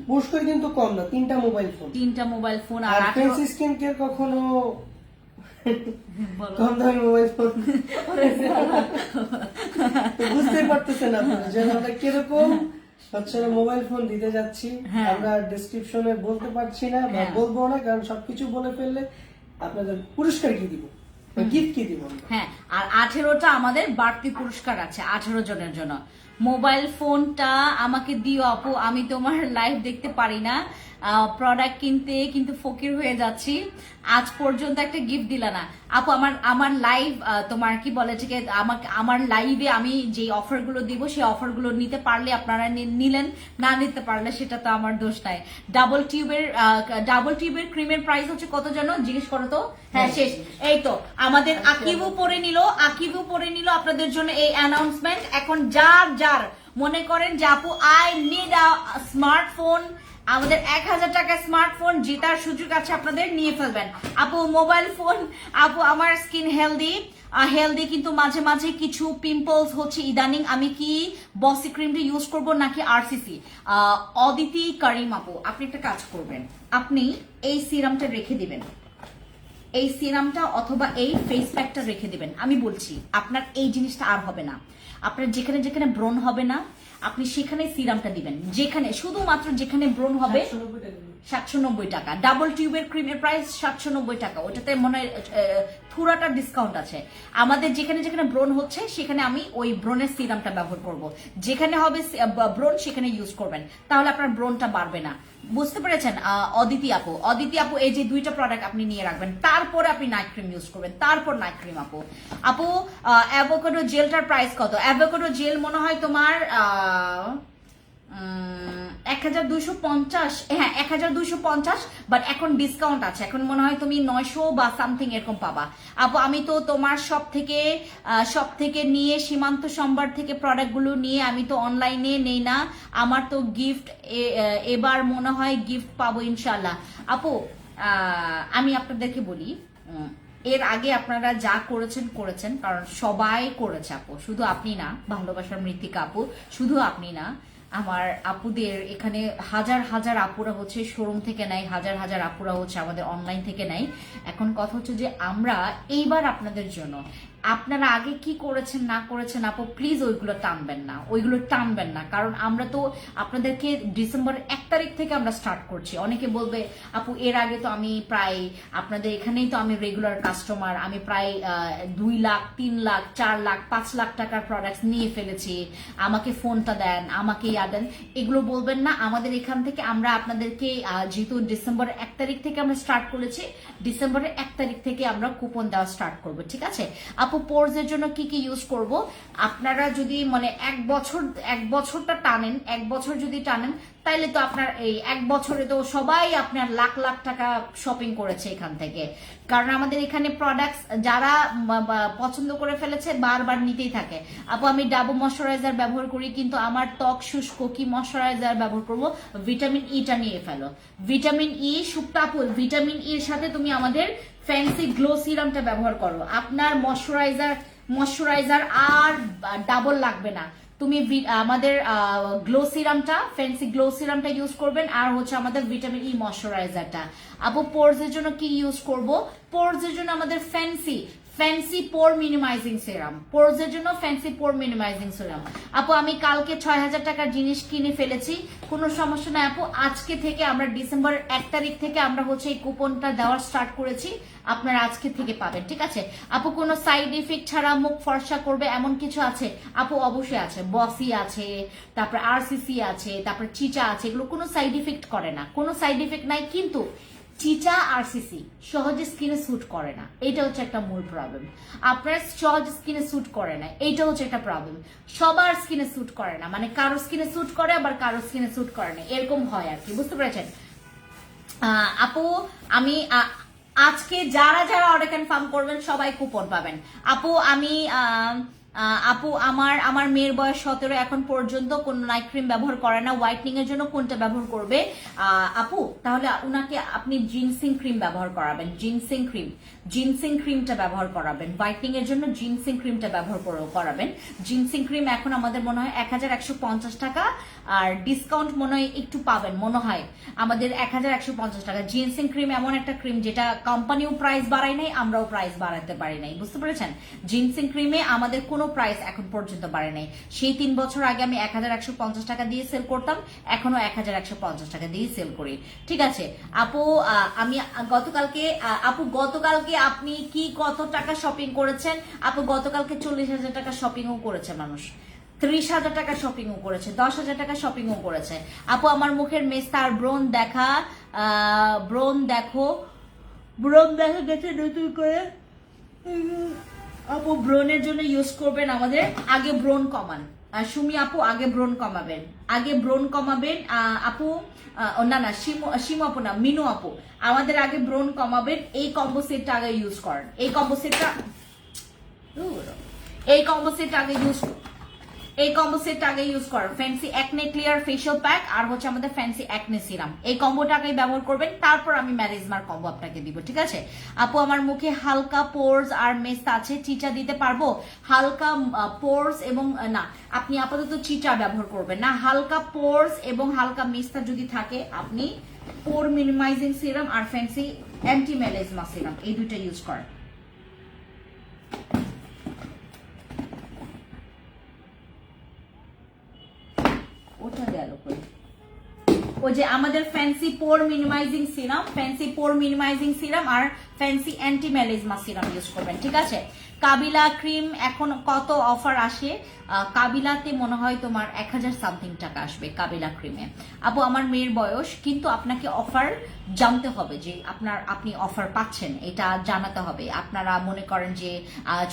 পুরস্কার কিন্তু কম না, 3টা মোবাইল ফোন। আর ফেন্সি স্কিন কেয়ার কখনো কম দামি মোবাইল ফোন বুঝতে পারতেছেন আপনারা যে আমরা কিরকম মোবাইল ফোন দিতে যাচ্ছি। আমরা ডেসক্রিপশনে বলতে পারছি না বা বলবো না, কারণ সবকিছু বলে ফেললে আপনাদের পুরস্কার কি দিব, গিফট কি দিব। হ্যাঁ, আর 18টা আমাদের বাড়তি পুরস্কার আছে 18 জনের জন্য। মোবাইল ফোনটা আমাকে দিও আপু, আমি তোমার লাইভ দেখতে পারি না, প্রোডাক্ট কিনতে কিন্তু ফকির হয়ে যাচ্ছি, আজ পর্যন্ত একটা গিফট দিলা না আপু। আমার লাইভ তোমার কি বলে ঠিক আমার লাইভে আমি যে অফারগুলো দিব সেই অফারগুলো নিতে পারলে আপনারা নিলেন, না নিতে পারলে সেটা তো আমার দোষ নাই। ডাবল টিউবের ক্রিমের প্রাইস হচ্ছে কত যেন জিজ্ঞেস করো তো। হ্যাঁ, শেষ। এই তো আমাদের আকিবও পরে নিল আপনাদের জন্য এই অ্যানাউন্সমেন্ট। এখন যার মনে করেন যে আপু আই নিড আ স্মার্টফোন, আমাদের 1000 টাকা স্মার্টফোন জেতার সুযোগ আছে, আপনাদের নিয়ে ফেলবেন। আপু মোবাইল ফোন, আপু আমার স্কিন হেলদি কিন্তু মাঝে মাঝে কিছু পিম্পলস হচ্ছে ইদানিং, আমি কি বসি ক্রিমটা ইউজ করব নাকি আরসিসি? অদিতি করিম আপু, আপনি একটা কাজ করবেন, আপনি এই সিরামটা রেখে দিবেন, এই সিরামটা অথবা এই ফেস প্যাকটা রেখে দিবেন। আমি বলছি আপনার এই জিনিসটা আর হবে না, আপনার যেখানে ব্রণ হবে না আপনি সেখানে সিরামটা দিবেন, শুধুমাত্র যেখানে ব্রণ হবে। 790 টাকা, ডাবল টিউবের ক্রিমের প্রাইস 790 টাকা, ওটাতে মনে হয় পুরাটা ডিসকাউন্ট আছে। আমাদের যেখানে যেখানে ব্রণ হচ্ছে সেখানে আমি ওই ব্রণের সিরামটা ব্যবহার করব, যেখানে হবে ব্রণ সেখানে ইউজ করবেন, তাহলে আপনার ব্রণটা বাড়বে না। বুঝতে পেরেছেন? অদিতি আপু এই যে দুইটা প্রোডাক্ট আপনি নিয়ে রাখবেন, তারপরে আপনি নাইট ক্রিম ইউজ করবেন, তারপর নাইট ক্রিম। আপু অ্যাভোকাডো জেলটার প্রাইস কত? অ্যাভোকাডো জেল মনে হয় তোমার 1250, হ্যাঁ 1250, বাট এখন ডিসকাউন্ট আছে, এখন মনে হয় তুমি 900 বা সামথিং এরকম পাবা। আপু আমি তো তোমার সব থেকে নিয়ে সীমান্ত সম্ভার থেকে প্রোডাক্টগুলো নিয়ে আমি তো অনলাইনে নেই না, আমার তো গিফট এবার মনে হয় গিফট পাবো ইনশাল্লাহ। আপু আমি আপনাদেরকে বলি, এর আগে আপনারা যা করেছেন, কারণ সবাই করেছে আপু, শুধু আপনি না, ভালোবাসার মৃত্তিকা আপু শুধু আপনি না, আমার আপুদের এখানে হাজার হাজার আপুরা হচ্ছে শোরুম থেকে নেয়, হাজার হাজার আপুরা হচ্ছে আমাদের অনলাইন থেকে নেয়। এখন কথা হচ্ছে যে আমরা এইবার আপনাদের জন্য, আপনারা আগে কি করেছেন না করেছেন আপু প্লিজ ওইগুলো টানবেন না, কারণ আমরা তো আপনাদেরকে ডিসেম্বর 1 তারিখ থেকে আমরা স্টার্ট করছি। অনেকে বলবে আপু এর আগে তো আমি প্রায় আপনাদের এখানেই তো আমি রেগুলার কাস্টমার, আমি প্রায় 2 লাখ 3 লাখ 4 লাখ 5 লাখ টাকার প্রোডাক্টস নিয়ে ফেলেছি, আমাকে ফোনটা দেন, আমাকে দেন, এগুলো বলবেন না। আমাদের এখান থেকে আমরা আপনাদেরকে যেহেতু ডিসেম্বর 1 তারিখ থেকে আমরা স্টার্ট করেছি, ডিসেম্বরের 1 তারিখ থেকে আমরা কুপন দেওয়া স্টার্ট করব, ঠিক আছে আপু? পোরসের জন্য কি কি ইউজ করব? আপনারা যদি মানে এক বছরটা টানেন, 1 বছর যদি টানেন, তাইলে তো আপনার এই 1 বছরে তো সবাই আপনার লাখ লাখ টাকা শপিং করেছে এখান থেকে, কারণ আমাদের এখানে প্রোডাক্টস যারা পছন্দ করে ফেলেছে বারবার নিতেই থাকে। আপু আমি ডাবো ময়শ্চারাইজার ব্যবহার করি, কিন্তু আমার ত্বক শুষ্ক, কি ময়শ্চারাইজার ব্যবহার করব? ভিটামিন ইটা নিয়ে ফেলো, ভিটামিন ই সুপ্তা আপু, ভিটামিন ইর সাথে তুমি আমাদের ফ্যান্সি গ্লো সিরামটা ব্যবহার করো, আপনার ময়শ্চারাইজার আর ডাবল লাগবে না। তুমি আমাদের গ্লো সিরামটা, ফ্যান্সি গ্লো সিরামটা ইউজ করবেন, আর হচ্ছে আমাদের ভিটামিন ই ময়শ্চারাইজারটা। আপু পোরসের জন্য কি ইউজ করব? পোরসের জন্য আমাদের ফ্যান্সি পোর মিনিমাইজিং সিরাম, পোরসের জন্য ফ্যান্সি পোর মিনিমাইজিং সিরাম। আপু আমি কালকে 6000 টাকার জিনিস কিনে ফেলেছি, কোনো সমস্যা নাই আপু, আজকে থেকে আমরা ডিসেম্বর 1 তারিখ থেকে আমরা হচ্ছে এই কুপনটা দেওয়ার স্টার্ট করেছি, আপনারা আজকে থেকে পাবেন, ঠিক আছে আপু? কোনো সাইড ইফেক্ট ছাড়া মুখ ফর্সা করবে এমন কিছু আছে আপু? অবশ্যই আছে, বসি আছে, তারপর আরসিসি আছে, তারপর চিচা আছে, এগুলো কোনো সাইড ইফেক্ট করে না, কোনো সাইড ইফেক্ট নাই, কিন্তু চিচা আরসিসি সহজে স্কিনে স্যুট করে না, এটা হচ্ছে একটা মূল প্রবলেম। আপনার সহজে স্কিনে স্যুট করে না, এইটা হচ্ছে একটা প্রবলেম। সবার স্কিনে স্যুট করে না, মানে কারো স্কিনে স্যুট করে আবার কারো স্কিনে স্যুট করে না, এরকম হয় আর কি, বুঝতে পেরেছেন? আপু আমি আজকে যারা যারা অর্ডার কনফার্ম করবেন সবাই কুপন পাবেন। আপু আমি আপু আমার মেয়ের বয়স 17, এখন পর্যন্ত কোন নাইট ক্রিম ব্যবহার করে না, হোয়াইটনিং এর জন্য কোনটা ব্যবহার করবে আপু? তাহলে উনাকে আপনি জিনসিং ক্রিম ব্যবহার করাবেন, জিনসিং ক্রিমটা ব্যবহার করাবেন, হোয়াইটনিং এর জন্য জিনসিং ক্রিমটা ব্যবহার করাবেন। জিনসিং ক্রিম এখন আমাদের মনে হয় 1150 টাকা, আর ডিসকাউন্ট মনে হয় একটু পাবেন, মনে হয় আমাদের 1150 টাকা। জিনসিং ক্রিম এমন একটা ক্রিম যেটা কোম্পানিও প্রাইস বাড়ায় নাই, আমরাও প্রাইস বাড়াতে পারি নাই, বুঝতে পেরেছেন? জিনসিং ক্রিমে আমাদের কোনো প্রাইস এখন পর্যন্ত বাড়ে নাই। সেই 3 বছর আগে আমি 1150 টাকা দিয়ে সেল করতাম, এখনো 1150 টাকা দিয়ে সেল করি, ঠিক আছে আপু? আমি গতকালকে আপনি কি কত টাকা শপিং করেছেন আপু? গতকালকে 40,000 টাকা শপিংও করেছে মানুষ, 30,000 টাকা শপিংও করেছে, 10,000 টাকা শপিংও করেছে। আপু আমার মুখের মেস্তা আর ব্রণ দেখা গেছে নতুন করে। আপু ব্রণের জন্য ইউজ করবেন আমাদের, আগে ব্রণ কমান, সুমি আপু আগে ব্রণ কমাবেন, আপু না শিমু আপু না, মিনু আপু আমাদের আগে ব্রণ কমাবেন। এই কম্বো সেটটা আগে ইউজ করেন, এই কম্বো সেটটা আগে ইউজ করেন। Fancy acne clear facial pack আর হচ্ছে আমাদের ফ্যান্সি অ্যাকনে সিরাম, এই কম্বোটা আগে ব্যবহার করবেন, তারপর আমি ম্যারিজমার কম্বো আপনাকে দিব, ঠিক আছে আপু? আমার মুখে হালকা পোরস আর মেস্তা আছে, চিচা দিতে পারবো? হালকা পোরস এবং না, আপনি আপাতত চিচা ব্যবহার করবেন না, হালকা পোরস এবং হালকা মেস্তা যদি থাকে আপনি পোর মিনিমাইজিং সিরাম আর ফ্যান্সি অ্যান্টি ম্যালেজমা সিরাম, এই দুইটা ইউজ করেন। ওই যে আমাদের ফ্যান্সি পোর মিনিমাইজিং সিরাম আর Fancy anti melasma serum use করবেন, ঠিক আছে? কাবিলা ক্রিম এখন কত অফার আসে? কাবিলাতে মনে হয় তোমার 1000 সামথিং টাকা আসবে কাবিলা ক্রিমে। আপু আমার মেয়ের বয়স, কিন্তু আপনাকে অফার জানতে হবে যে আপনি অফার পাচ্ছেন, এটা জানাতে হবে। আপনারা মনে করেন যে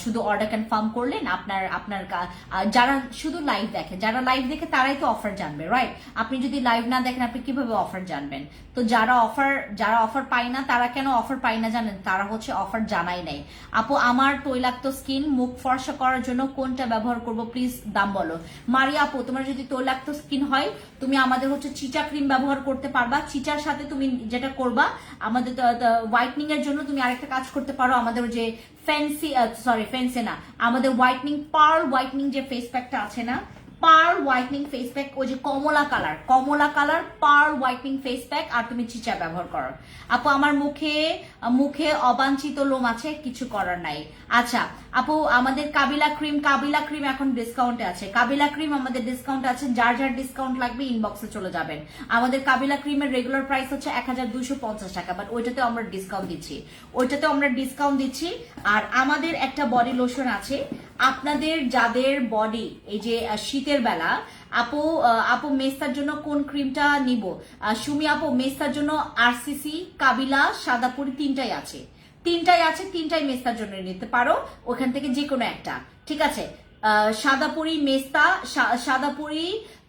শুধু অর্ডার কনফার্ম করলেন, আপনার যারা শুধু লাইভ দেখে, তারাই তো অফার জানবে, রাইট? আপনি যদি লাইভ না দেখেন আপনি কিভাবে অফার জানবেন? তো যারা অফার পায় না, তারা কেন অফার পায় না জানেন? তারা হচ্ছে অফার জানাই নাই। আপু আমার তৈলাক্ত স্কিন, মুখ ফর্সা করার জন্য কোনটা ব্যবহার করব প্লিজ দাম বলো। মারিয়া আপু তোমার যদি তৈলাক্ত স্কিন হয়, তুমি আমাদের হচ্ছে চিচা ক্রিম ব্যবহার করতে পারবা। চিচার সাথে তুমি যেটা করবা, আমাদের হোয়াইটনিং এর জন্য তুমি আরেকটা কাজ করতে পারো, আমাদের যে ফ্যান্সি না, আমাদের পার্ল হোয়াইটনিং যে ফেস প্যাকটা আছে না, পার্ল হোয়াইটনিং ফেস প্যাক, ওই যে কমলা colour pearl whitening face pack, আর তুমি চিচা ব্যবহার করো। আপু আমার মুখে অবাঞ্ছিত লোম আছে, কিছু করার নাই। আচ্ছা আপু আমাদের কাবিলা ক্রিম এখন ডিসকাউন্টে আছে। কাবিলা ক্রিম আমাদের ডিসকাউন্ট আছে, যার ডিসকাউন্ট লাগবে ইনবক্সে চলে যাবেন। আমাদের কাবিলা ক্রিমের রেগুলার প্রাইস হচ্ছে 1250 টাকা, বাট ওইটাতেও আমরা ডিসকাউন্ট দিচ্ছি। আর আমাদের একটা বডি লোশন আছে, আপনাদের যাদের বডি এই যে শীতের বেলা, আপু মেস্তার জন্য কোন ক্রিমটা নিব? সুমি আপু মেস্তার জন্য আরসিসি, কাবিলা, সাদাপুরি তিনটাই আছে, তিনটাই মেস্তার জন্য নিতে পারো, ওখান থেকে যে কোনো একটা, ঠিক আছে? সাদাপুরি মেস্তা, সাদাপুরি,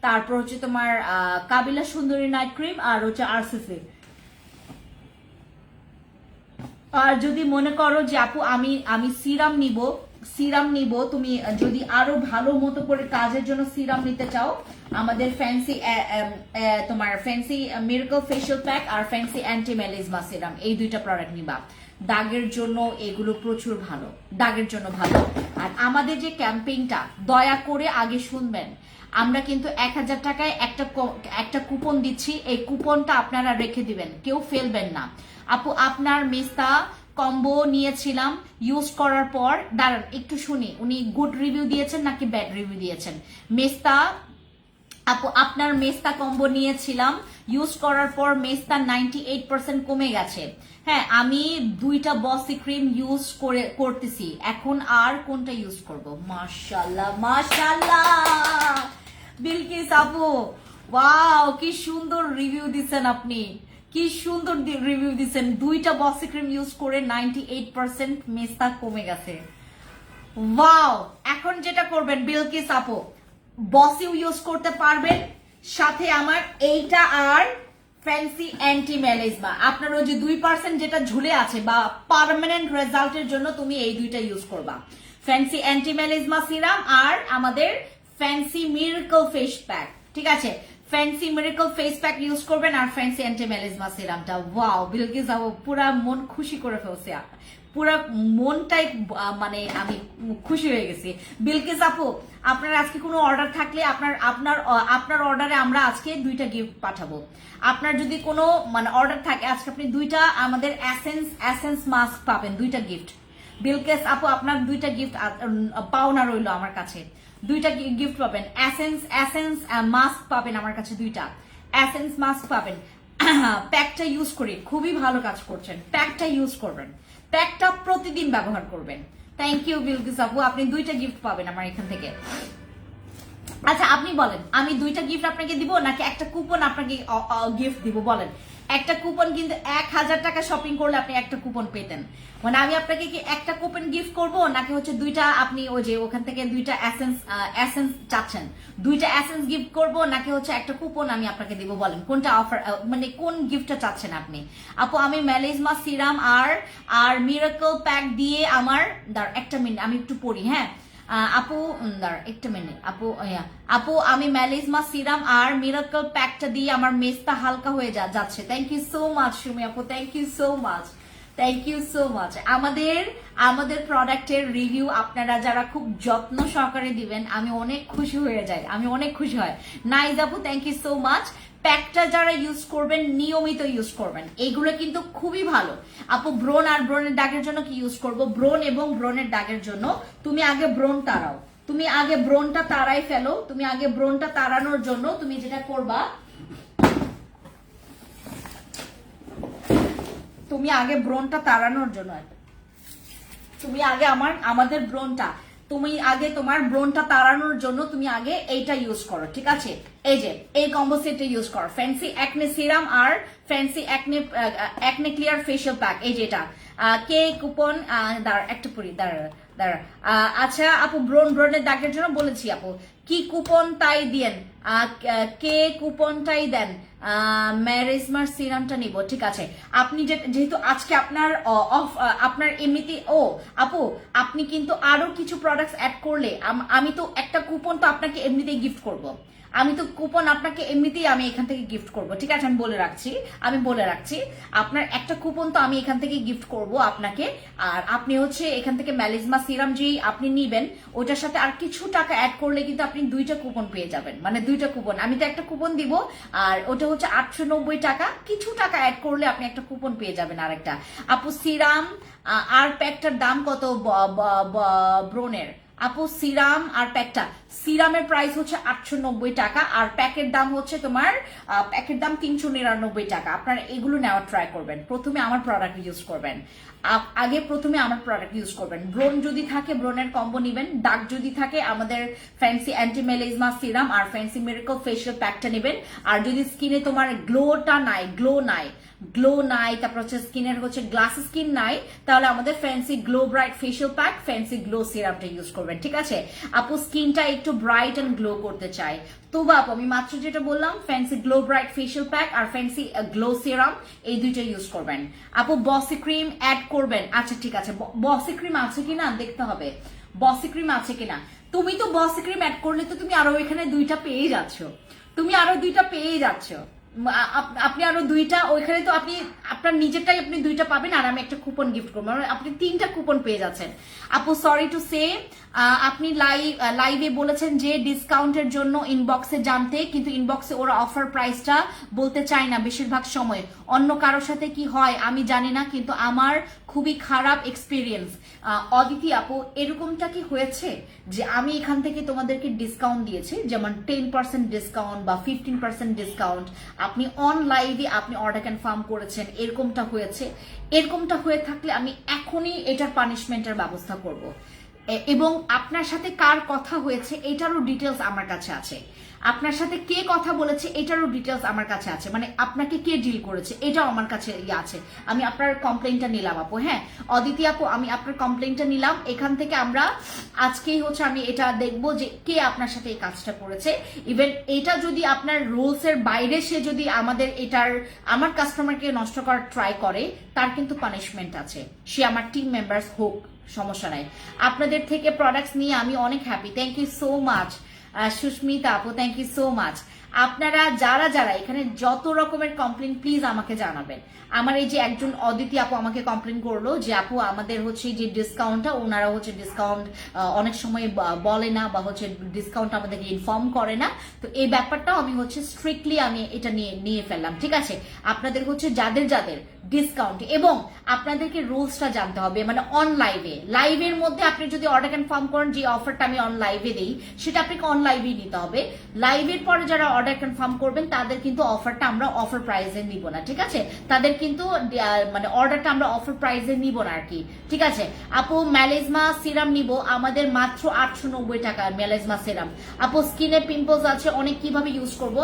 তারপর হচ্ছে তোমার কাবিলা সুন্দরী নাইট ক্রিম, আর হচ্ছে আরসিসি। আর যদি মনে করো যে আপু আমি সিরাম নিব, তুমি যদি আরো ভালো মতো করে কাজের জন্য সিরাম নিতে চাও, আমাদের ফ্যান্সি মিরাকল ফেশিয়াল প্যাক আর ফ্যান্সি অ্যান্টি মেলাজমা সিরাম, এই দুইটা প্রোডাক্ট নিবা। দাগের জন্য এগুলো প্রচুর ভালো, দাগের জন্য ভালো। আর আমাদের যে ক্যাম্পেইনটা, দয়া করে আগে শুনবেন, আমরা কিন্তু 1000 টাকায় একটা কুপন দিচ্ছি, এই কুপনটা আপনারা রেখে দিবেন, কেউ ফেলবেন না। আপু আপনার মেস্তা কম্বো নিয়েছিলাম, ইউজ করার পর, দাঁড়ান একটু শুনি উনি গুড রিভিউ দিয়েছেন নাকি ব্যাড রিভিউ দিয়েছেন। আপু আপনার মেস্তা কম্বো নিয়েছিলাম, ইউজ করার পর মেস্তা 98% কমে গেছে। হ্যাঁ, আমি 2টা বসি ক্রিম ইউজ করতেছি, এখন আর কোনটা ইউজ করব? মাশাআল্লাহ বিলকিস আপু, ওয়াও কি সুন্দর রিভিউ দিচ্ছেন আপনি, কি সুন্দর রিভিউ দিচ্ছেন। 2টা বসি ক্রিম ইউজ করে 98% মেস্তা কমে গেছে। ওয়াও, এখন যেটা করবেন বিলকিস আপু, বসিও ইউজ করতে পারবেন, সাথে আমার এইটা আর ফ্যান্সি অ্যান্টি মেলাজমা, আপনার ওই যে 2% যেটা ঝুলে আছে বা পার্মানেন্ট রেজাল্টের জন্য তুমি এই দুইটা ইউজ করবা, ফ্যান্সি অ্যান্টি মেলাজমা সিরাম আর আমাদের ফ্যান্সি মিরাকল ফেস প্যাক, ঠিক আছে? Fancy miracle face pack use করবেন আর ফ্যান্সি অ্যান্টি মেলাজমা সিরামটা। ওয়াও বিলকিস আপু পুরা মন খুশি করে ফেলছে, পুরা মনটাই মানে আমি খুশি হয়ে গেছি। বিলকিস আপু আপনার আজকে কোনো অর্ডার থাকলে আপনার অর্ডারে আমরা আজকে 2টা গিফট পাঠাবো। আপনার যদি কোনো মানে অর্ডার থাকে আজকে, আপনি 2টা আমাদের এসেন্স মাস্ক পাবেন, 2টা গিফট। বিলকিস আপু আপনার 2টা গিফট পাওনা রইলো আমার কাছে, 2টা গিফট পাবেন। এসেন্স মাস্ক পাবেন আমার কাছে, 2টা এসেন্স মাস্ক পাবেন। প্যাকটা ইউজ করি, খুবই ভালো কাজ করছেন, প্যাকটা ইউজ করবেন, প্যাকটা প্রতিদিন ব্যবহার করবেন। থ্যাংক ইউ বিলকিস আপু, আপনি 2টা গিফট পাবেন আমার এখান থেকে। আচ্ছা আপনি বলেন, আমি 2টা গিফট আপনাকে দিব নাকি একটা কুপন আপনাকে গিফট দিব? বলেন। একটা কুপন কিন্তু 1000 টাকা শপিং করলে আপনি একটা কুপন পেতেন, মানে আমি আপনাকে কি একটা কুপন গিফট করব নাকি হচ্ছে 2টা, আপনি ওই যে ওখান থেকে 2টা এসেন্স চাচ্ছেন, 2টা এসেন্স গিফট করব নাকি হচ্ছে একটা কুপন আমি আপনাকে দিব? বলেন কোনটা অফার, মানে কোন গিফটটা চাচ্ছেন আপনি? আপু আমি মেলাজমা সিরাম আর মিরাকল প্যাক দিয়ে আমার, একটা মিনিট আমি একটু পড়ি, হ্যাঁ আপু একটা মিনিট আপু আমি মেলাজমা সিরাম আর মিরাকল প্যাকটা দিয়ে আমার মেস্তা হালকা হয়ে যাচ্ছে। Thank you so much Sumi আপু, থ্যাংক ইউ সো মাচ। আমাদের প্রোডাক্টের রিভিউ আপনারা যারা খুব যত্ন সহকারে দিবেন, আমি অনেক খুশি হয়ে যাই, আমি অনেক খুশি হয়। নাইজ আপু থ্যাংক ইউ সো মাচ। প্যাকটা যারা ইউজ করবেন নিয়মিত ইউজ করবেন, এগুলো কিন্তু খুবই ভালো। আপু ব্রণ আর ব্রণের দাগের জন্য কি ইউজ করব? ব্রণ এবং ব্রণের দাগের জন্য তুমি আগে ব্রণ তাড়াও, তুমি আগে ব্রণটা তাড়াই ফেলো। তুমি আগে ব্রণটা তাড়ানোর জন্য তুমি যেটা করবা, তুমি আগে ব্রণটা তাড়ানোর জন্য, তুমি আগে আমাদের ব্রণটা, তুমি আগে তোমার ব্রণটা তাড়ানোর জন্য তুমি আগে এইটা ইউজ করো, ঠিক আছে? এই যে এই কম্বো সেটটা ইউজ করো, ফ্যান্সি অ্যাকনে সিরাম আর Fancy acne clear facial pack. এই যেটা কে কুপন দাঁড়া একটা পরি দাঁড়া। আচ্ছা আপু, ব্রণের দাগের জন্য বলেছি আপু, কি কুপন তাই দেন, কে কুপনটাই দেন, ম্যারিজমার সিরামটা নিব, ঠিক আছে? আপনি যেহেতু আজকে আপনার আপনার এমনিতে আপু আপনি কিন্তু আরো কিছু প্রোডাক্টস অ্যাড করলে আমি তো একটা কুপন তো আপনাকে এমনিতেই গিফট করব, আমি তো কুপন আপনাকে এমনিতেই আমি এখান থেকে গিফট করব, ঠিক আছে? আমি বলে রাখছি আপনার একটা কুপন তো আমি এখান থেকে গিফট করব আপনাকে। আর আপনি হচ্ছে এখান থেকে ম্যালিজমা সিরাম যেই আপনি নিবেন ওইটার সাথে আর কিছু টাকা অ্যাড করলে কিন্তু আপনি 2টা কুপন পেয়ে যাবেন, মানে 2টা কুপন, আমি তো একটা কুপন দিব আর ওটা হচ্ছে 890 টাকা, কিছু টাকা অ্যাড করলে আপনি একটা কুপন পেয়ে যাবেন আরেকটা। আপু সিরাম আর প্যাকটার দাম কত ব্রোনের? আপু সিরাম আর প্যাকটা, সিরামের প্রাইস হচ্ছে 890 টাকা আর প্যাকের দাম হচ্ছে তোমার প্যাকের দাম 399 টাকা। আপনারা এগুলো নেওয়ার ট্রাই করবেন, প্রথমে আমার প্রোডাক্ট ইউজ করবেন, ব্রণ যদি থাকে ব্রণের কম্বো নিবেন, দাগ যদি থাকে আমাদের ফ্যান্সি অ্যান্টি মেলাজমা সিরাম আর ফ্যান্সি মিরাকল ফেশিয়াল প্যাকটা নেবেন। আর যদি স্কিনে তোমার গ্লো নাই তারপর হচ্ছে স্কিনের হচ্ছে গ্লাস স্কিন নাই, তাহলে আমাদের Fancy glow bright facial pack, Fancy glow সিরামটা ইউজ করবেন, ঠিক আছে? আপু স্কিনটা একটু ব্রাইট এন্ড গ্লো করতে চাই, তো আপু আমি মাত্র যেটা বললাম Fancy glow bright facial pack আর ফ্যান্সি গ্লো সিরাম এই দুইটা ইউজ করবেন। আপু বসি ক্রিম অ্যাড করবেন, আচ্ছা ঠিক আছে, বসি ক্রিম আছে কিনা দেখতে হবে, বসি ক্রিম আছে কিনা। তুমি তো বসি ক্রিম অ্যাড করলে তো তুমি আরো এখানে 2টা পেয়ে যাচ্ছ, আপনি আরো 2টা ওইখানে তো আপনি আপনার নিজেরটাই আপনি 2টা পাবেন আর আমি একটা কুপন গিফট করবো, মানে আপনি 3টা কুপন পেয়ে যাচ্ছেন। আপু সরি টু সে, আপনি লাইভে বলেছেন যে ডিসকাউন্টের জন্য ইনবক্সে জানতে, কিন্তু ইনবক্সে ওরা অফার প্রাইসটা বলতে চায় না বেশিরভাগ সময়, অন্য কারোর সাথে কি হয় আমি জানি না, কিন্তু আমার খুবই খারাপ এক্সপিরিয়েন্স। অদিতি আপু এরকমটা কি হয়েছে যে আমি এখান থেকে তোমাদেরকে ডিসকাউন্ট দিয়েছি, যেমন 10% ডিসকাউন্ট বা 15% ডিসকাউন্ট, আপনি অন লাইভে আপনি অর্ডার কনফার্ম করেছেন, এরকমটা হয়েছে? এরকমটা হয়ে থাকলে আমি এখনই এটার পানিশমেন্টের ব্যবস্থা করব, এবং আপনার সাথে কার কথা হয়েছে এটারও ডিটেলস আমার কাছে আছে, আপনার সাথে কে কথা বলেছে এটারও ডিটেলস আমার কাছে আছে, মানে আপনাকে কে ডিল করেছে এটাও আমার কাছে আছে। আমি আপনার কমপ্লেইনটা নিলাম আপু, হ্যাঁ অদিতি আপু আমি আপনার কমপ্লেইনটা নিলাম, এখান থেকে আমরা আজকেই হচ্ছে আমি এটা দেখবো যে কে আপনার সাথে এই কাজটা করেছে। ইভেন এটা যদি আপনার রুলস এর বাইরে সে যদি আমার কাস্টমারকে নষ্ট করার ট্রাই করে তার কিন্তু পানিশমেন্ট আছে, সে আমার টিম মেম্বার্স হোক, সমস্যা নাই। আপনাদের থেকে প্রোডাক্টস নিয়ে আমি অনেক happy, thank you so much Susmita আপু, থ্যাংক ইউ সো মাচ। আপনারা যারা এখানে যত রকমের কমপ্লেন প্লিজ আমাকে জানাবেন। আমার এই যে একজন অদিতি আপু আমাকে কমপ্লেন করলো যে আপু আমাদের হচ্ছে যে ডিসকাউন্টটা ওনারা হচ্ছে ডিসকাউন্ট অনেক সময় বলে না বা হচ্ছে ডিসকাউন্ট আমাদেরকে ইনফর্ম করে না, তো এই ব্যাপারটাও আমি হচ্ছে স্ট্রিক্টলি আমি এটা নিয়ে ফেললাম, ঠিক আছে? আপনাদের হচ্ছে যাদের ডিসকাউন্ট, এবং আপনাদেরকে রুলসটা জানতে হবে, মানে অন লাইভের মধ্যে আপনি যদি অর্ডার কনফার্ম করেন যে অফারটা আমি অন লাইভে দিই সেটা আপনাকে অন লাইভেই নিতে হবে, লাইভের পরে যারা অর্ডার কনফার্ম করবেন তাদের কিন্তু অফারটা আমরা অফার প্রাইসে নিব না, ঠিক আছে? তাদের কিন্তু মানে অর্ডারটা আমরা অফার প্রাইসে নিব না আর কি, ঠিক আছে? আপু ম্যালেজমা সিরাম নিব আমাদের মাত্র 890 টাকা ম্যালেজমা সিরাম। আপু স্কিনে পিম্পলস আছে অনেক, কিভাবে ইউজ করব,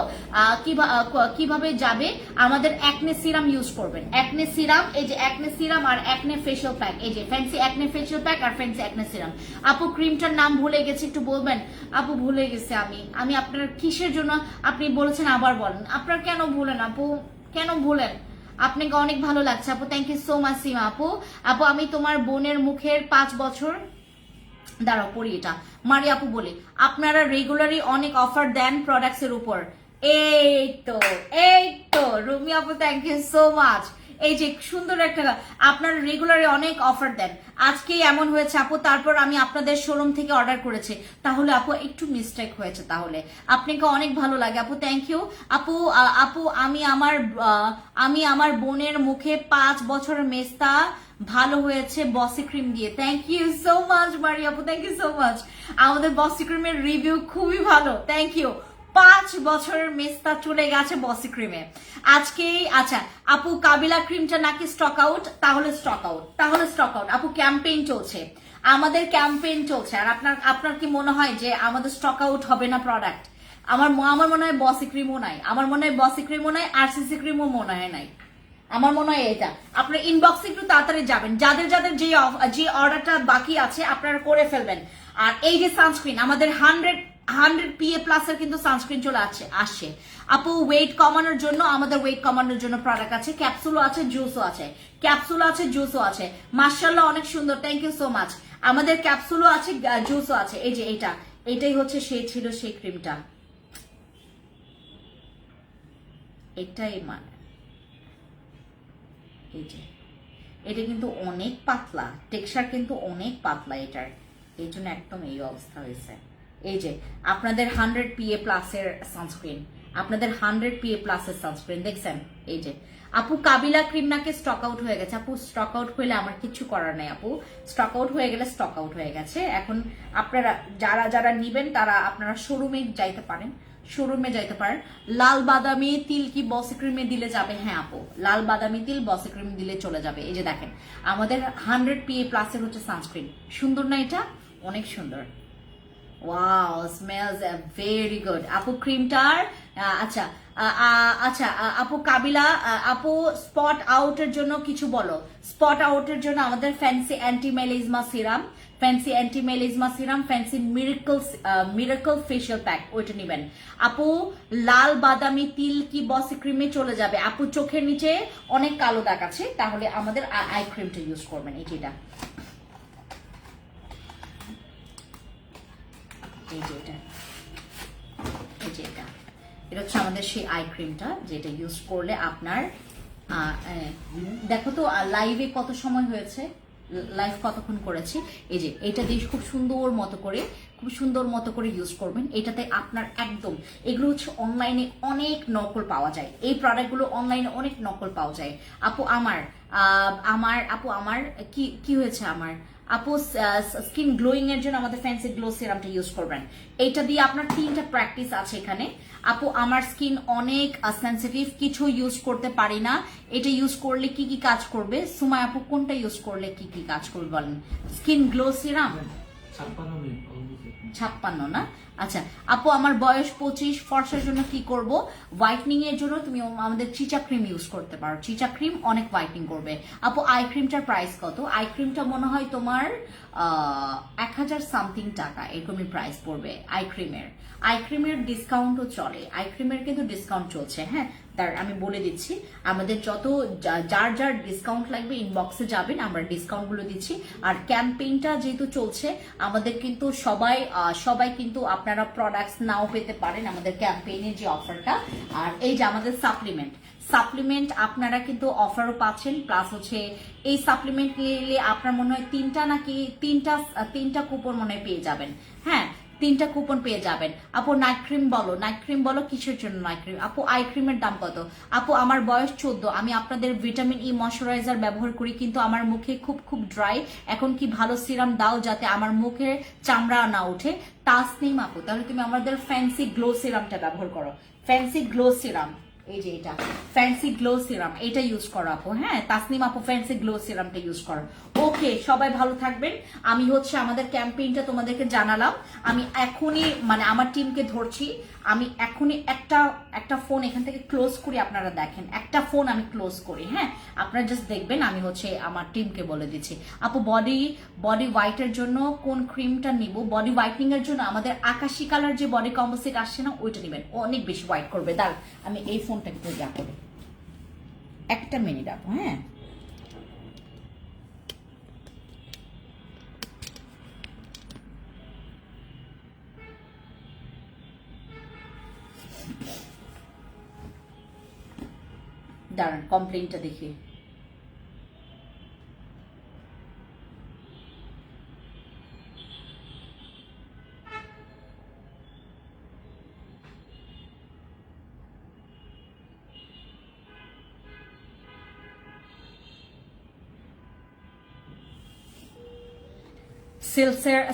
কিভাবে যাবে, আমাদের অ্যাকনে সিরাম ইউজ করবেন, অ্যাকনে সিরাম, এই যে অ্যাকনে সিরাম আর অ্যাকনে ফেশিয়াল প্যাক, এই যে ফ্যান্সি অ্যাকনে ফেশিয়াল প্যাক আর ফ্যান্সি অ্যাকনে সিরাম। আপু ক্রিমটার নাম ভুলে গেছি একটু বলবেন? আপু ভুলে গেছি আমি আপনার কিসের জন্য আপনি বলেছেন আবার বলেন, আপনার কেন ভুলেন আপু, কেন ভুলেন? আপনাকে অনেক ভালো লাগছে আপু, থ্যাংক ইউ সো মাচ সীমা আপু। আপু আমি তোমার বোনের মুখের 5 বছর দাঁড়াও পড়ি এটা, মারি আপু বলি আপনারা রেগুলারই অনেক অফার দেন প্রোডাক্টস এর উপর, এই তো রুমি আপু থ্যাংক ইউ সো মাচ। এই যে সুন্দর একটা আপনার রেগুলারে অনেক অফার দেন, আজকে এমন হয়েছে আপু, তারপর আমি আপনাদের শোরুম থেকে অর্ডার করেছি, তাহলে আপু একটু মিস্টেক হয়েছে, তাহলে আপনাকে অনেক ভালো লাগে আপু, থ্যাংক ইউ আপু। আপু আমি আমার বোনের মুখে 5 বছরের মেস্তা ভালো হয়েছে বসি ক্রিম দিয়ে, থ্যাংক ইউ সো মাচ মারি আপু, থ্যাংক ইউ সো মাচ। আমাদের বসি ক্রিমের রিভিউ খুবই ভালো, থ্যাংক ইউ। 5 বছরের মেস্তা চলে গেছে বসি ক্রিমে। আজকেই আচ্ছা আপু কাবিলা ক্রিমটা নাকি স্টক আউট, তাহলে স্টক আউট, তাহলে স্টক আউট আপু। ক্যাম্পেইন চলছে, আমাদের ক্যাম্পেইন চলছে। আর আপনার কি মনে হয় যে আমাদের স্টক আউট হবে না প্রোডাক্ট? আমার মনে হয় বসি ক্রিমও নাই, আমার মনে হয় বসি ক্রিমও নাই, আরসিসি ক্রিমও মনে হয় নাই। আমার মনে হয় এটা আপনার ইনবক্সে একটু তাড়াতাড়ি যাবেন, যাদের যাদের যে অর্ডারটা বাকি আছে আপনারা করে ফেলবেন। আর এই যে সানস্ক্রিন আমাদের 100 PA প্লাস এর কিন্তু সানস্ক্রিন চলে আসছে আপু। ওয়েট কমানোর জন্য আমাদের ওয়েট কমানোর জন্য প্রোডাক্ট আছে, ক্যাপসুলও আছে, জুসও আছে, ক্যাপসুল আছে, জুসও আছে। মাশাআল্লাহ অনেক সুন্দর, থ্যাংক ইউ সো মাচ। আমাদের ক্যাপসুলও আছে, জুসও আছে। এই যে এটাই হচ্ছে সেই ক্রিমটা, এটাই মানে এই যে এটা কিন্তু অনেক পাতলা, টেক্সচার কিন্তু অনেক পাতলা এটার, এই জন্য একদম এই অবস্থা হয়েছে। এই যে আপনাদের 100 PA প্লাস এর সানস্ক্রিন, আপনাদের 100 PA প্লাস এর সানস্ক্রিন দেখছেন। এই যে আপু কাবিলা ক্রিম নাকি স্টক আউট হয়ে গেছে। আপু স্টক আউট হইলে আমার কিছু করার নাই আপু, স্টক আউট হয়ে গেলে স্টক আউট হয়ে গেছে। এখন আপনারা যারা নিবেন তারা আপনারা শোরুমে যাইতে পারেন, শোরুমে যাইতে পারেন। লাল বাদামি তিল কি বসি ক্রিমে দিলে যাবে? হ্যাঁ আপু, লাল বাদামি তিল বসি ক্রিম দিলে চলে যাবে। এই যে দেখেন আমাদের 100 PA প্লাস এর হচ্ছে সানস্ক্রিন, সুন্দর না এটা? অনেক সুন্দর। ওয়াও, স্মেলস ভেরি গুড আপু ক্রিমটার। আচ্ছা আচ্ছা আপু কাবিলা আপু স্পট আউটের জন্য কিছু বলো। স্পট আউটের জন্য আমাদের Fancy anti melasma serum, Fancy anti melasma serum, Fancy miracle facial pack, ওইটা নেবেন আপু। লাল বাদামি তিল কি বসি ক্রিমে চলে যাবে আপু। চোখের নিচে অনেক কালো দাগ আছে, তাহলে আমাদের আই ক্রিমটা ইউজ করবেন। এই যেটা, এই যে এটা, এই যে এটা হচ্ছে আমাদের সেই আই ক্রিমটা, যেটা ইউজ করলে আপনার দেখো তো লাইভে কত সময় হয়েছে, লাইভ কতক্ষণ করেছি। এই যে এটা দিয়ে খুব সুন্দর মতো করে ইউজ করবেন। এটাতে আপনার একদম এগুলো হচ্ছে অনলাইনে অনেক নকল পাওয়া যায়, এই প্রোডাক্টগুলো অনলাইনে অনেক নকল পাওয়া যায় আপু। আমার কি হয়েছে আমার আপু স্কিন গ্লোয়িং এর জন্য আমাদের ফ্যান্সি গ্লো সিরামটা ইউজ করবেন। এটা দিয়ে আপনার 3টা প্র্যাকটিস আছে এখানে আপু। আমার স্কিন অনেক সেনসিটিভ, কিছু ইউজ করতে পারি না। এটা ইউজ করলে কি কি কাজ করবে? সুমাই আপু কোনটা ইউজ করলে কি কি কাজ করবে বলেন? স্কিন গ্লো সিরাম 56 না? আচ্ছা আপু আমার বয়স 25, ফর্সার জন্য কি করব? হোয়াইটনিং এর জন্য তুমি আমাদের চিচা ক্রিম ইউজ করতে পারো, চিচা ক্রিম অনেক হোয়াইটনিং করবে আপু। আই ক্রিমটার প্রাইস কত? আই ক্রিমটা মনে হয় তোমার 1000 সামথিং টাকা এরকমই প্রাইস পড়বে আই ক্রিমের ডিসকাউন্টও চলে, আই ক্রিমের কিন্তু ডিসকাউন্ট চলছে। হ্যাঁ আমি বলে দিচ্ছি, আমাদের যার ডিসকাউন্ট লাগবে ইনবক্সে যাবেন, আমরা ডিসকাউন্ট গুলো দিচ্ছি। আর ক্যাম্পেইনটা যেহেতু চলছে আমাদের কিন্তু সবাই কিন্তু আপনারা প্রোডাক্টস নাও পেতে পারেন আমাদের ক্যাম্পেইনের যে অফারটা। আর এই যে আমাদের সাপ্লিমেন্ট আপনারা কিন্তু অফারও পাচ্ছেন, প্লাস হচ্ছে এই সাপ্লিমেন্ট নিলে আপনার মনে হয় তিনটা কুপন মনে হয় পেয়ে যাবেন। হ্যাঁ 3টা কুপন পেয়ে যাবেন আপু। নাইট ক্রিম বলো কিসের জন্য নাইট ক্রিম আপু? আই ক্রিমের দাম কত আপু? আমার বয়স 14, আমি আপনাদের ভিটামিন ই ময়শ্চারাইজার ব্যবহার করি, কিন্তু আমার মুখে খুব ড্রাই। এখন কি ভালো সিরাম দাও যাতে আমার মুখের চামড়া না ওঠে? তাসনিম আপু তাহলে তুমি আমাদের ফ্যান্সি গ্লো সিরামটা ব্যবহার করো, ফ্যান্সি গ্লো সিরাম। এই যে এটা ফ্যান্সি গ্লো সিরাম, এটা ইউজ করো আপু। হ্যাঁ তাসনিম আপু ফ্যান্সি গ্লো সিরামটা ইউজ করো। ওকে সবাই ভালো থাকবেন। আমি হচ্ছে আমাদের ক্যাম্পেইনটা তোমাদেরকে জানালাম। আমি এখনই মানে আমার টিমকে ধরছি, আমি এখনই একটা ফোন এখান থেকে ক্লোজ করি, আপনারা দেখেন একটা ফোন আমি ক্লোজ করি। হ্যাঁ আপনারা জাস্ট দেখবেন, আমি হচ্ছে আমার টিমকে বলে দিচ্ছি। আপু বডি হোয়াইটের জন্য কোন ক্রিমটা নিব? বডি হোয়াইটনিং এর জন্য আমাদের আকাশি কালার যে বডি কম্পোজিট আসছে না, ওইটা নেবেন, অনেক বেশি হোয়াইট করবে। দাঁড় আমি এই ফোনটা একটু যা করি, একটা মিনিট আপু। হ্যাঁ দাঁড়ান কমপ্লেনটা দেখি।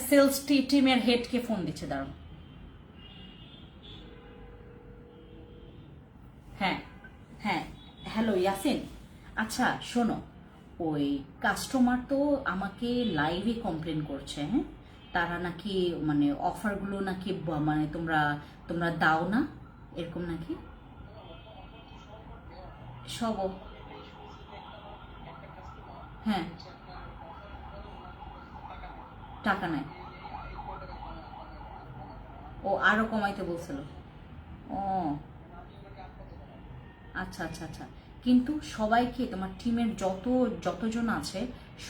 সেলস টিমের হেডকে ফোন দিচ্ছে, দাঁড়ান। হ্যালো ইয়াসিন, আচ্ছা শোনো, ওই কাস্টমার তো আমাকে লাইভে কমপ্লেন করছে, হ্যাঁ, তারা নাকি মানে অফারগুলো নাকি মানে তোমরা তোমরা দাও না, এরকম নাকি সব হ্যাঁ, টাকা নেয়। ও আরো কমাইতে বলছিল। ও আচ্ছা আচ্ছা আচ্ছা, কিন্তু সবাইকে তোমার টিমের যতজন আছে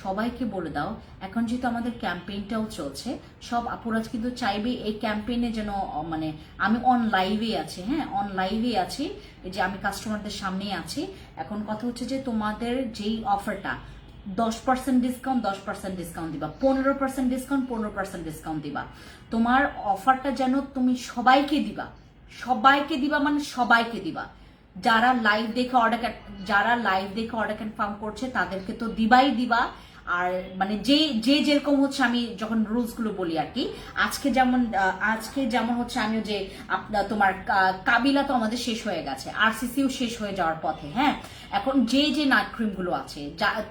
সবাইকে বলে দাও, এখন যেহেতু আমাদের ক্যাম্পেইনটাও চলছে, সব আপুরাজ কিন্তু চাইবে এই ক্যাম্পেইনে যেন মানে আমি অন লাইভে আছি, হ্যাঁ অন লাইভে আছি, এই যে আমি কাস্টমারদের সামনেই আছি। এখন কথা হচ্ছে যে তোমাদের যেই অফারটা 10% ডিসকাউন্ট 10% ডিসকাউন্ট দিবা, 15% ডিসকাউন্ট 15% ডিসকাউন্ট দিবা, তোমার অফারটা যেন তুমি সবাইকে দিবা, সবাইকে দিবা মানে সবাইকে দিবা। যারা লাইভ দেখে অর্ডার কনফার্ম করছে তাদেরকে তো দিবাই দিবা। আর মানে যে যে যেরকম হচ্ছে, আমি যখন রুলস গুলো বলি আর কি, আজকে যেমন হচ্ছে আমি যে তোমার কাবিলা তো আমাদের শেষ হয়ে গেছে, আরসিসিও শেষ হয়ে যাওয়ার পথে, হ্যাঁ, এখন যে যে নাইট ক্রিম গুলো আছে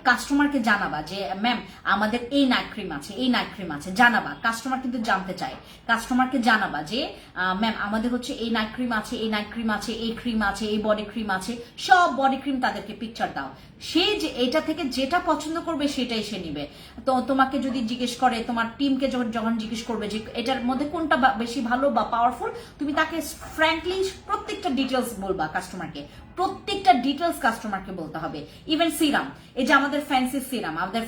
কাস্টমারকে জানাবা যে ম্যাম আমাদের এই নাইট ক্রিম আছে, এই নাইট ক্রিম আছে, জানাবা। কাস্টমার কিন্তু জানতে চায়, কাস্টমারকে জানাবা যে ম্যাম আমাদের হচ্ছে এই নাইট ক্রিম আছে, এই নাইট ক্রিম আছে, এই ক্রিম আছে, এই বডি ক্রিম আছে, সব বডি ক্রিম তাদেরকে পিকচার দাও। সে যে এটা থেকে যেটা পছন্দ করবে সেটাই সে নিবে। তো তোমাকে যদি জিজ্ঞেস করে, তোমার টিমকে যখন জিজ্ঞেস করবে যে এটার মধ্যে কোনটা বেশি ভালো বা পাওয়ারফুল, তুমি তাকে ফ্র্যাঙ্কলি প্রত্যেকটা ডিটেলস বলবা কাস্টমারকে, প্রত্যেকটা ডিটেলস কাস্টমারকে বলতে হবে। ইভেন সিরাম, এই যে আমাদের ফ্যান্সি সিরাম, আমাদের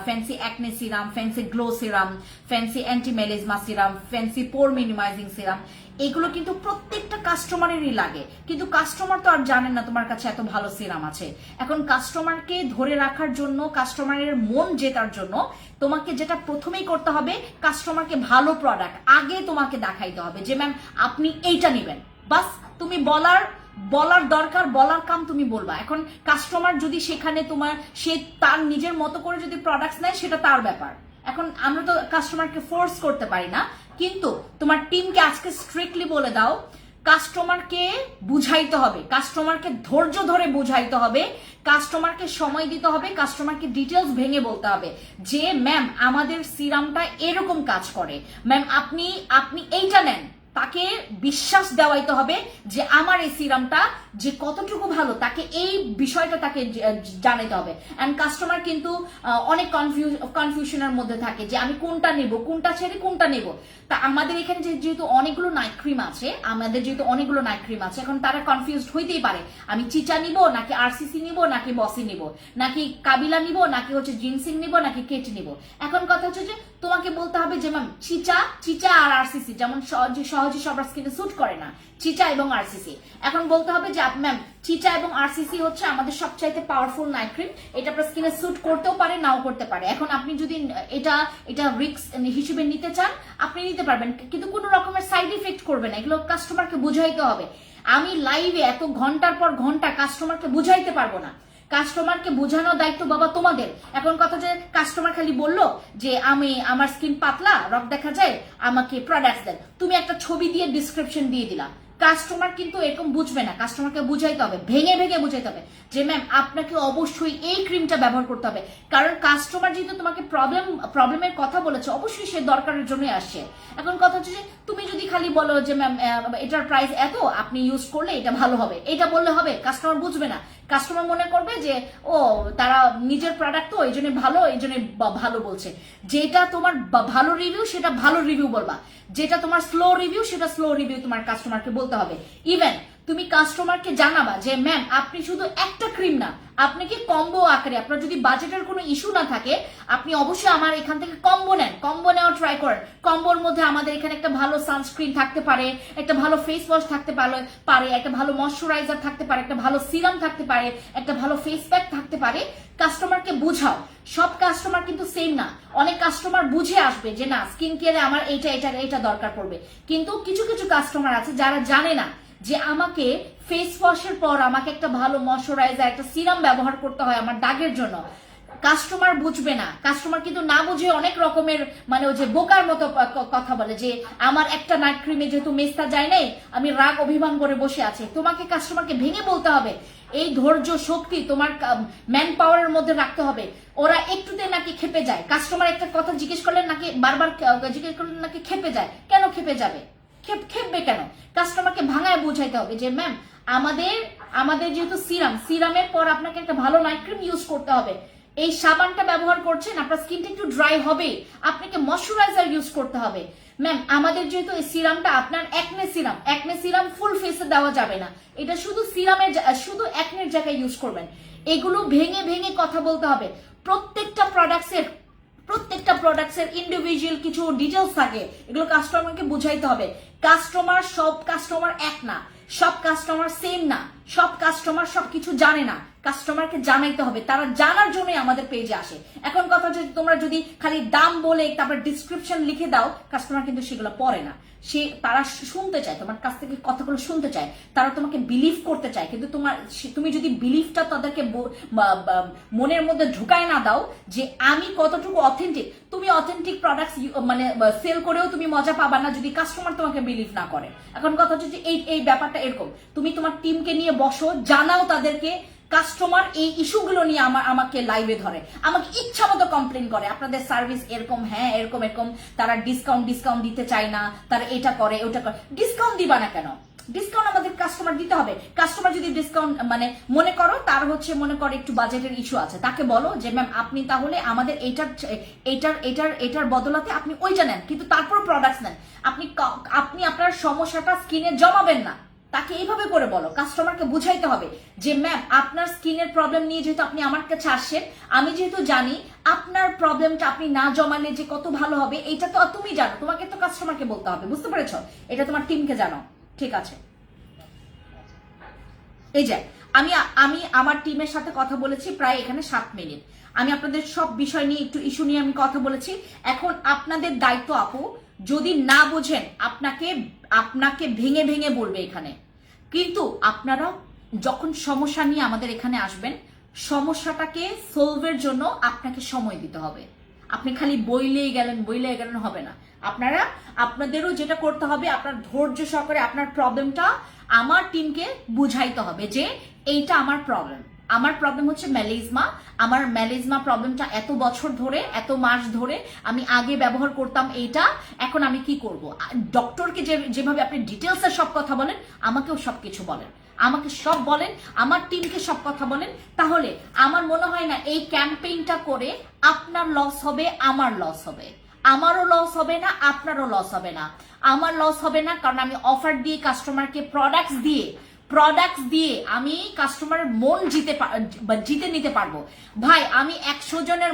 Fancy acne serum, Fancy glow serum, Fancy anti melasma serum, Fancy pore minimising serum, এগুলো কিন্তু প্রত্যেকটা কাস্টমারেরই লাগে, কিন্তু কাস্টমার তো আর জানেন না তোমার কাছে এত ভালো সিরাম আছে। এখন কাস্টমারকে ধরে রাখার জন্য, কাস্টমারের মন জেতার জন্য তোমাকে যেটা প্রথমেই করতে হবে, কাস্টমারকে ভালো প্রোডাক্ট আগে তোমাকে দেখাইতে হবে যে ম্যাম আপনি এইটা নেবেন। বাস তুমি বলার দরকার, বলার কাম তুমি বলবা। এখন কাস্টমার যদি সেখানে সে তার নিজের মতো করে যদি প্রোডাক্টস নেয় সেটা তার ব্যাপার। এখন আমরা তো কাস্টমারকে ফোর্স করতে পারি না, কিন্তু তোমার টিমকে আজকে স্ট্রিক্টলি বলে দাও, কাস্টমারকে বুঝাইতে হবে, কাস্টমারকে ধৈর্য ধরে বুঝাইতে হবে, কাস্টমারকে সময় দিতে হবে, কাস্টমারকে ডিটেলস ভেঙে বলতে হবে যে ম্যাম আমাদের সিরামটা এরকম কাজ করে, ম্যাম আপনি এইটা নেন। তাকে বিশ্বাস দেওয়াইতে হবে যে আমার এই সিরামটা যে কতটুকু ভালো, তাকে এই বিষয়টা তাকে জানাইতে হবে। এন্ড কাস্টমার কিন্তু অনেক কনফিউশনের মধ্যে থাকে যে আমি কোনটা নেব, কোনটা ছেড়ে কোনটা নেব। তা আমাদের এখানে যেহেতু অনেকগুলো নাইট ক্রিম আছে, এখন তারা কনফিউজড হইতেই পারে, আমি চিচা নিব নাকি আরসিসি নিব নাকি বসি নিব নাকি কাবিলা নিব নাকি হচ্ছে জিনসিং নিব নাকি কেট নিব। এখন কথা হচ্ছে যে তোমাকে বলতে হবে যে ম্যাম চিচা আর আরসিসি যেমন সহজে সবার স্কিনে স্যুট করে না, চিচা এবং আরসিসি। এখন বলতে হবে যে ম্যাম চিচা এবং আরসিসি হচ্ছে আমাদের সবচাইতে পাওয়ারফুল নাইট ক্রিম, এটা আপনার স্কিনে স্যুট করতেও পারে নাও করতে পারে। এখন আপনি যদি এটা রিস্ক হিসেবে নিতে চান আপনি নিতে পারবেন, কিন্তু কোনো রকমের সাইড ইফেক্ট করবে না। এগুলো কাস্টমারকে বুঝাইতে হবে। আমি লাইভে এত ঘন্টার পর ঘন্টা কাস্টমারকে বুঝাইতে পারবো না, কাস্টমারকে বোঝানোর দায়িত্ব বাবা তোমাদের। এখন কথা যে কাস্টমার খালি বললো যে আমার স্কিন পাতলা, রক দেখা যায়, আমাকে প্রোডাক্টস দেন, তুমি একটা ছবি দিয়ে ডিসক্রিপশন দিয়ে দিলা, কাস্টমার কিন্তু এরকম বুঝবে না। কাস্টমারকে বুঝাইতে হবে, ভেঙে ভেঙে বুঝাইতে হবে যে ম্যাম আপনাকে অবশ্যই এই ক্রিমটা ব্যবহার করতে হবে, কারণ কাস্টমার যেহেতু তোমাকে প্রবলেমের কথা বলেছে, অবশ্যই সে দরকারের জন্যই আসছে। এখন কথা হচ্ছে যে তুমি যদি খালি বলো যে ম্যাম এটার প্রাইস এত, আপনি ইউজ করলে এটা ভালো হবে, এটা বললে হবে, কাস্টমার বুঝবে না। কাস্টমার মনে করবে যে ও তারা নিজের প্রোডাক্ট তো এই জন্য ভালো বলছে। যেটা তোমার ভালো রিভিউ সেটা ভালো রিভিউ বলবা, যেটা তোমার স্লো রিভিউ সেটা স্লো রিভিউ তোমার কাস্টমারকে বলতে হবে। ইভেন তুমি কাস্টমারকে জানাবা যে ম্যাম আপনি শুধু একটা ক্রিম না, আপনি কি কম্বো আকারে, আপনার যদি বাজেটের কোনো ইস্যু না থাকে আপনি অবশ্যই আমার এখান থেকে কম্বো নেন, কম্বো নেওয়া ট্রাই করেন। কম্বোর মধ্যে আমাদের এখানে একটা ভালো সানস্ক্রিন থাকতে পারে, একটা ভালো ফেস ওয়াশ থাকতে পারে, একটা ভালো ময়শ্চারাইজার থাকতে পারে, একটা ভালো সিরাম থাকতে পারে, একটা ভালো ফেস প্যাক থাকতে পারে। কাস্টমারকে বুঝাও। সব কাস্টমার কিন্তু সেম না, অনেক কাস্টমার বুঝে আসবে যে না স্কিন কেয়ারে আমার এইটা দরকার পড়বে, কিন্তু কিছু কিছু কাস্টমার আছে যারা জানে না যে আমাকে ফেস ওয়াশের পর আমাকে একটা ভালো ময়শ্চারাইজার, একটা সিরাম ব্যবহার করতে হয় আমার দাগের জন্য। কাস্টমার বুঝবে না, কাস্টমার কিন্তু না বুঝে অনেক রকমের মানে ওই যে বোকার মতো কথা বলে যে আমার একটা নাইট ক্রিমে যেহেতু মেস্তা যায় নাই আমি রাগ অভিমান করে বসে আছি। তোমাকে কাস্টমারকে ভেঙে বলতে হবে এই ধৈর্য শক্তি তোমার ম্যান পাওয়ারের মধ্যে রাখতে হবে। ওরা একটুতে নাকি খেপে যায়, কাস্টমার একটা কথা জিজ্ঞেস করলে নাকি বারবার জিজ্ঞেস করলে নাকি খেপে যায়। কেন খেপে যাবে? খেপবে কেন? কাস্টমারকে ভাঙায় বোঝাইতে হবে যে ম্যাম আমাদের যেহেতু সিরামের পর আপনাকে একটা ভালো নাইট ক্রিম ইউজ করতে হবে। এই সাবানটা ব্যবহার করছেন, আপনার স্কিনটা একটু ড্রাই হবে, আপনাকে ময়শ্চারাইজার ইউজ করতে হবে। ম্যাম আমাদের যেহেতু এই সিরামটা আপনার একনে সিরাম ফুল ফেসে দেওয়া যাবে না, এটা শুধু শুধু একনের জায়গায় ইউজ করবেন। এগুলো ভেঙে ভেঙে কথা বলতে হবে। প্রত্যেকটা প্রোডাক্টসের ইন্ডিভিজুয়াল কিছু ডিটেলস থাকে, এগুলো কাস্টমারকে বুঝাইতে হবে। সব কাস্টমার এক না, সব কাস্টমার সেম না, সব কাস্টমার সবকিছু জানে না। কাস্টমারকে জানাইতে হবে, তারা জানার জন্যই আমাদের পেজে আসে। এখন কথা হচ্ছে তোমরা যদি খালি দাম বলে তারপর ডিসক্রিপশন লিখে দাও, কাস্টমার কিন্তু সেগুলো পড়ে না। তারা শুনতে চায়, তোমার কাছ থেকে কথাগুলো শুনতে চায়, তারা তোমাকে বিলিভ করতে চায়। কিন্তু তুমি যদি বিলিভটা তাদেরকে মনের মধ্যে ঢুকায় না দাও যে আমি কতটুকু অথেন্টিক, তুমি অথেন্টিক প্রোডাক্টস মানে সেল করেও তুমি মজা পাবা না যদি কাস্টমার তোমাকে বিলিভ না করে। এখন কথা হচ্ছে যে এই ব্যাপারটা এরকম, তুমি তোমার টিমকে নিয়ে বসো, জানাও তাদেরকে কাস্টমার এই ইস্যুগুলো নিয়ে আমাকে লাইভে ধরে, আমাকে ইচ্ছা মতো কমপ্লেন করে আপনাদের সার্ভিস এরকম, হ্যাঁ এরকম, তারা ডিসকাউন্ট দিতে চায় না, তারা এটা করে ওটা করে। ডিসকাউন্ট দিবা না কেন? ডিসকাউন্ট আমাদের কাস্টমার দিতে হবে। কাস্টমার যদি ডিসকাউন্ট মানে মনে করো তার মনে করো একটু বাজেটের ইস্যু আছে, তাকে বলো যে ম্যাম আপনি তাহলে আমাদের এটার বদলাতে আপনি ওইটা নেন, কিন্তু তারপর প্রোডাক্টস নেন। আপনি আপনার সমস্যাটা স্কিনে জমাবেন না, তাকে এইভাবে করে বলো। কাস্টমারকে বুঝাইতে হবে যে ম্যাম আপনার স্কিনের প্রবলেম নিয়ে যেহেতু আপনি আমার কাছে আসছেন, আমি যেহেতু জানি আপনার প্রবলেমটা আপনি না জমালে যে কত ভালো হবে, এটা তো তুমি জানো, তোমাকে তো কাস্টমারকে বলতে হবে, বুঝতে পেরেছো? এটা তোমার টিমকে জানো, ঠিক আছে? এই যে আমি আমার টিমের সাথে কথা বলেছি প্রায় এখানে 7 মিনিট। আমি আপনাদের সব বিষয় নিয়ে একটু ইস্যু নিয়ে আমি কথা বলেছি। এখন আপনাদের দায়িত্ব আপু, যদি না বোঝেন আপনাকে ভেঙে ভেঙে বলবে এখানে। কিন্তু আপনারা যখন সমস্যা নিয়ে আমাদের এখানে আসবেন, সমস্যাটাকে সলভের জন্য আপনাকে সময় দিতে হবে। আপনি খালি বইলেই গেলেন হবে না। আপনাদেরও যেটা করতে হবে, আপনার ধৈর্য সহকারে আপনার প্রবলেমটা আমার টিমকে বুঝাইতে হবে যে এইটা আমার প্রবলেম হচ্ছে মেলিজমা। আমার মেলিজমা প্রবলেমটা এত বছর ধরে, এত মাস ধরে আমি আগে ব্যবহার করতাম এইটা, এখন আমি কি করব? ডক্টরকে যেভাবে আপনি ডিটেলসে সব কথা বলেন, আমাকেও সবকিছু বলেন, আমাকে সব বলেন, আমার টিমকে সব কথা বলেন। তাহলে আমার মনে হয় না এই ক্যাম্পেইনটা করে আপনার লস হবে, আমার লস হবে। আমারও লস হবে না, আপনারও লস হবে না। আমার লস হবে না, কারণ আমি অফার দিয়ে কাস্টমারকে প্রোডাক্টস দিয়ে আমি কাস্টমারের মন জিতে নিতে পারবো। ভাই আমি 1000 জনের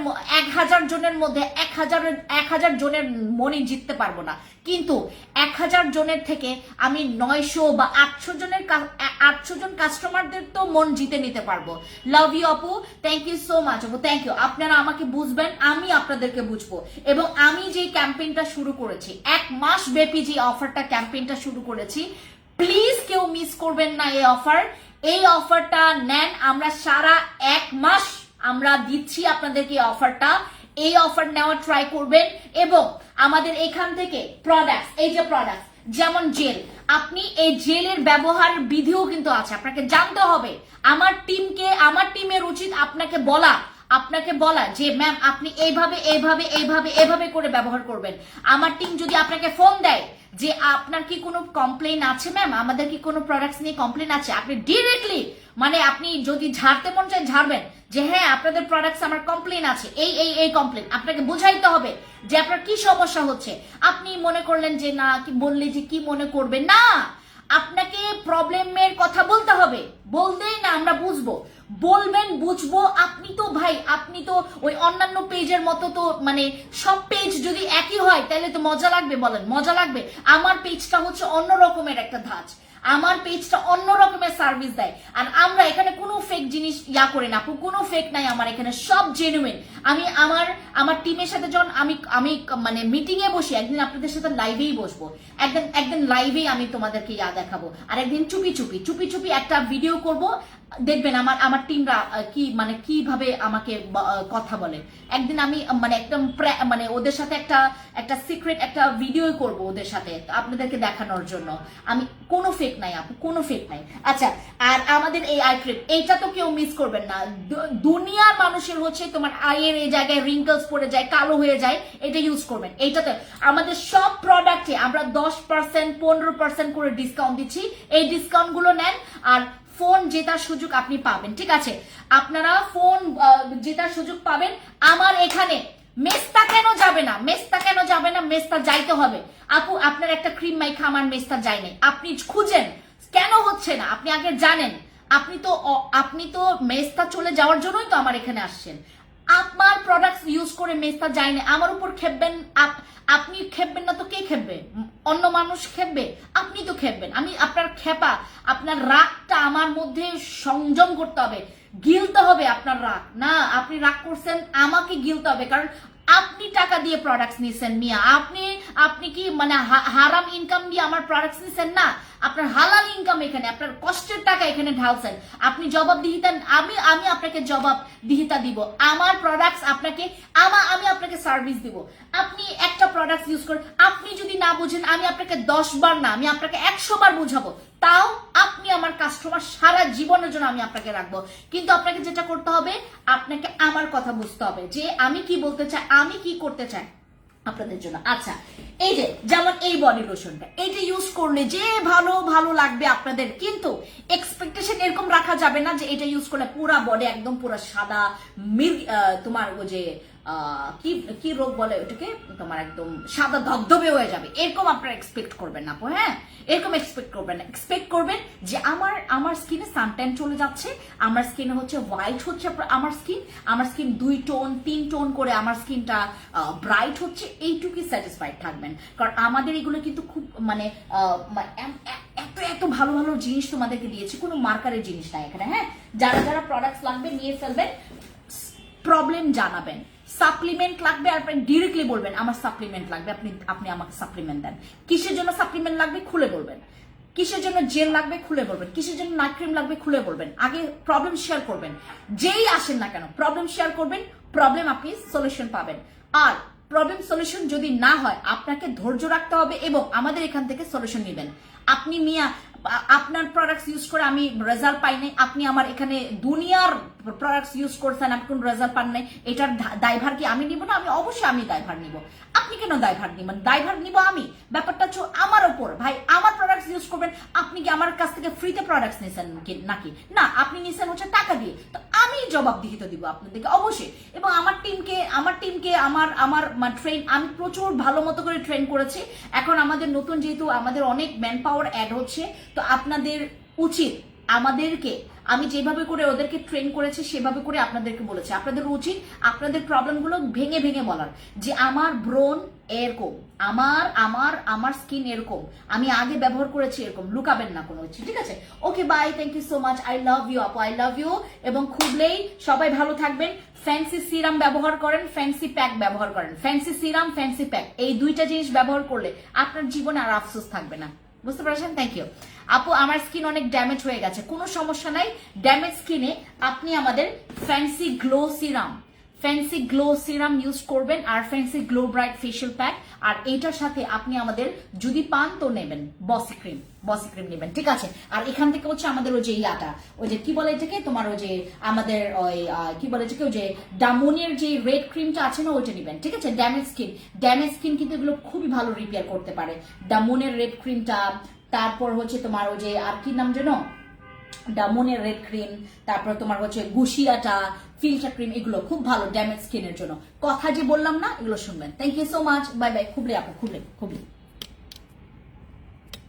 মধ্যে 1000 জনের মনই জিততে পারবো না, কিন্তু 1000 জনের থেকে আমি 900 বা 800 জন কাস্টমারদের তো মন জিতে নিতে পারবো। লাভ ইউ আপু, থ্যাংক ইউ সো মাচ আপু, থ্যাংক ইউ। আপনারা আমাকে বুঝবেন, আমি আপনাদেরকে বুঝবো। এবং আমি যে ক্যাম্পেইনটা শুরু করেছি, 1 মাস ব্যাপী যে ক্যাম্পেইনটা শুরু করেছি, প্লিজ কেউ মিস করবেন না এই অফারটা নেন। আমরা সারা 1 মাস আমরা দিচ্ছি আপনাদেরকে এই অফারটা। এই অফার নেওয়ার ট্রাই করবেন। এবং আমাদের এখান থেকে প্রোডাক্টস যেমন জেল, আপনি এই জেলের ব্যবহারের বিধিও কিন্তু আছে, আপনাকে জানতে হবে। আমার টিমের উচিত আপনাকে বলা যে ম্যাম আপনি এইভাবে করে ব্যবহার করবেন। আমার টিম যদি আপনাকে ফোন দেয় যে আপনার কি কোনো কমপ্লেইন আছে ম্যাম, আমাদের কি কোনো প্রোডাক্টস নিয়ে কমপ্লেইন আছে, আপনি ডিরেক্টলি মানে আপনি যদি ঝাড়তে মন চায় ঝাড়বেন যে হ্যাঁ আপনাদের প্রোডাক্টস আমার কমপ্লেইন আছে, এই কমপ্লেইন। আপনাকে বুঝাইতে হবে যে আপনার কি সমস্যা হচ্ছে। আপনি মনে করলেন যে না, কি বললে যে কি মনে করবে না, আপনাকে প্রবলেমের কথা বলতে হবে। বললেই না আমরা বুঝবো, বলবেন বুঝবো। আপনি তো ওই অন্যান্য পেজের মতো তো মানে সব পেজ যদি একই হয় তাহলে তো মজা লাগবে? বলেন মজা লাগবে? আমার পেজটা হচ্ছে অন্য রকমের একটা ধাঁচ, আমার পেজটা অন্য রকমের সার্ভিস দেয়। আর আমরা এখানে কোনো ফেক জিনিস করি না আপু, কোনো ফেক নাই আমার এখানে, সব জেনুইন। আমি আমার টিমের সাথে যখন আমি মানে মিটিং এ বসি, একদিন আপনাদের সাথে লাইভেই বসবো, একদিন লাইভেই আমি তোমাদেরকে দেখাবো, আর একদিন চুপি চুপি একটা ভিডিও করব, দেখবেন আমার টিমরা কিভাবে আমাকে কথা বলে। একদিন আমি মানে একদম মানে ওদের সাথে একটা সিক্রেট একটা ভিডিও করব ওদের সাথে আপনাদেরকে দেখানোর জন্য। আমি কোনো ফেক নাই আপু, কোনো ফেক নাই। আচ্ছা, আর আমাদের এই আই ক্রিম, এইটা তো কেউ মিস করবেন না। দুনিয়ার মানুষের হচ্ছে তোমার আয়ের এই জায়গায় রিঙ্কলস পড়ে যায়, কালো হয়ে যায়, এটা ইউজ করবেন। এইটাতে আমাদের সব প্রোডাক্টে আমরা 10% 15% করে ডিসকাউন্ট দিচ্ছি। এই ডিসকাউন্ট গুলো নেন আর ফোন জেতার সুযোগ আপনি পাবেন। ঠিক আছে, আপনারা ফোন জেতার সুযোগ পাবেন। আমার এখানে মেস্তা কেন যাবে না, মেস্তা যাইতে হবে। আপু আপনার একটা ক্রিম মাইখা আমার মেস্তা যায় নাই, আপনি খুঁজেন কেন হচ্ছে না, আপনি আগে জানেন। আপনি তো মেস্তা চলে যাওয়ার জন্যই তো আমার এখানে আসছেন। আপনার প্রোডাক্টস ইউজ করে মেস্তা যায় না, আমার উপর খেপবেন। আপনি খেপবেন না তো কে খেপবে? অন্য মানুষ খেপবে? আপনি তো খেপবেন। আমি আপনার খেপা, আপনার রাগটা আমার মধ্যে সংযম করতে হবে, গিলতে হবে আপনার রাগ। না, আপনি রাগ করছেন, আমাকে গিলতে হবে, কারণ আপনি টাকা দিয়ে প্রোডাক্টস নিছেন মিয়া। আপনি কি মানে হারাম ইনকাম দিয়ে আমার প্রোডাক্টস নিছেন? না, আপনার হালাল ইনকাম এখানে, আপনার কষ্টের টাকা এখানে ঢালছেন। আপনি জবাবদিহিতা, আমি আপনাকে জবাবদিহিতা দিব। আমার প্রোডাক্টস আপনাকে আমি আপনাকে সার্ভিস দিব। আপনি একটা প্রোডাক্টস ইউজ করেন, আপনি যদি না বুঝেন আমি আপনাকে 10 বার না, আমি আপনাকে 100 বার বুঝাবো, তাও আপনি আমার কাস্টমার সারা জীবনের জন্য আমি আপনাকে রাখবো। কিন্তু আপনাকে যেটা করতে হবে, আপনাকে আমার কথা বুঝতে হবে যে আমি কি বলতে চাই, আমি কি করতে চাই আপনাদের জন্য। আচ্ছা, এই যে যেমন এই বডি লোশনটা, এইটা ইউজ করলে যে ভালো লাগবে আপনাদের, কিন্তু এক্সপেকটেশন এরকম রাখা যাবে না যে এটা ইউজ করলে পুরা বডি একদম পুরো সাদা তোমার ওই যে কি রোগ বলে ওটাকে, তোমার একদম সাদা ধবধবে হয়ে যাবে, এরকম আপনারা এক্সপেক্ট করবেন না। হ্যাঁ, এরকম এক্সপেক্ট করবেন না। এক্সপেক্ট করবেন যে আমার স্কিনে সানট্যান চলে যাচ্ছে, আমার স্কিনে হচ্ছে হোয়াইট হচ্ছে, আমার স্কিন 2 টোন 3 টোন করে আমার স্কিনটা ব্রাইট হচ্ছে, এইটুকুই স্যাটিসফাইড থাকবেন। কারণ আমাদের এগুলো কিন্তু খুব মানে এত ভালো জিনিস তোমাদেরকে দিয়েছি, কোনো মার্কারের জিনিস নাই এখানে। হ্যাঁ, যারা প্রোডাক্টস লাগবে নিয়ে ফেলবেন, প্রবলেম জানাবেন। সাপ্লিমেন্ট লাগবে আর আপনি ডিরেক্টলি বলবেন আমার সাপ্লিমেন্ট লাগবে, আপনি আমাকে সাপ্লিমেন্ট দেন। কিসের জন্য সাপ্লিমেন্ট লাগবে খুলে বলবেন, কিসের জন্য জেল লাগবে খুলে বলবেন, কিসের জন্য নাইট ক্রিম লাগবে খুলে বলবেন। আগে প্রবলেম শেয়ার করবেন, যেই আসেন না কেন প্রবলেম শেয়ার করবেন, প্রবলেম আপনি সলিউশন পাবেন। আর প্রবলেম সলিউশন যদি না হয়, আপনাকে ধৈর্য রাখতে হবে এবং আমাদের এখান থেকে সলিউশন নেবেন। আপনি মিয়া আপনার প্রোডাক্টস ইউজ করে আমি রেজাল্ট পাই নাই, আপনি আমার এখানে দুনিয়ার প্রোডাক্টস ইউজ করছেন, আপনি কোন রেজাল্ট পান নাই, এটার দায়ভার কি আমি নিব না? আমি অবশ্যই দায়ভার নিব। আপনি কেন দায়ভার নিবেন? দায়ভার নিব আমি। ব্যাপারটা হচ্ছে আমার ওপর। ভাই, আমার প্রোডাক্টস ইউজ করবেন, আপনি কি আমার কাছ থেকে ফ্রিতে প্রোডাক্টস নিছেন নাকি? না, আপনি নিছেন হচ্ছে টাকা দিয়ে। তো আমি জবাবদিহিতা দিব আপনাদেরকে অবশ্যই। এবং আমার টিমকে আমার ট্রেন আমি প্রচুর ভালো মতো করে ট্রেন করেছি। এখন আমাদের নতুন, যেহেতু আমাদের অনেক ম্যান পাওয়ার অ্যাড হচ্ছে, তো আপনাদের উচিত আমাদেরকে, আমি যেভাবে করে ওদেরকে ট্রেন করেছি সেভাবে করে আপনাদেরকে বলেছি, আপনাদের উচিত আপনাদের প্রবলেমগুলো ভেঙে বলার, যে আমার ব্রোন এরকম, আমার স্কিন এরকম, আমি আগে ব্যবহার করেছি এরকম, লুকাবেন না কোনো কিছু। ঠিক আছে, okay, bye, thank you so much, I love you আপু, আই লাভ ইউ। এবং খুবলেই সবাই ভালো থাকবেন। ফ্যান্সি সিরাম ব্যবহার করেন, ফ্যান্সি প্যাক ব্যবহার করেন, ফ্যান্সি সিরাম, ফ্যান্সি প্যাক, এই দুইটা জিনিস ব্যবহার করলে আপনার জীবনে আর আফসোস থাকবে না। বুঝতে পারছেন? থ্যাংক ইউ আপু। আমার স্কিন অনেক ড্যামেজ হয়ে গেছে, কোনো সমস্যা নাই। ড্যামেজ স্কিনে আপনি আমাদের ফ্যান্সি গ্লো সিরাম ইউজ করবেন, আর Fancy glow bright facial pack, আর এইটার সাথে আপনি আমাদের যদি পান তো নেবেন বসি ক্রিম নেবেন। ঠিক আছে, আর এখান থেকে হচ্ছে আমাদের ওই যে ওই যে কি বলে এটাকে, তোমার ওই যে আমাদের ওই কি বলে এটাকে, ওই যে ডামোনিয়ার যে রেড ক্রিমটা আছে না, ওইটা নেবেন। ঠিক আছে, ড্যামেজ স্কিন কিন্তু এগুলো খুবই ভালো রিপেয়ার করতে পারে। ডামোনিয়ার রেড ক্রিমটা, তারপর হচ্ছে তোমার ওই যে আর কি নাম যেন, ডামোনের রেড ক্রিম, তারপর তোমার হচ্ছে গুশিয়াটা, ফিল্টার ক্রিম, এগুলো খুব ভালো ড্যামেজ স্কিনের জন্য। কথা যে বললাম না, এগুলো শুনবেন। Thank you so much, bye bye. খুবলে আপু, খুবলে।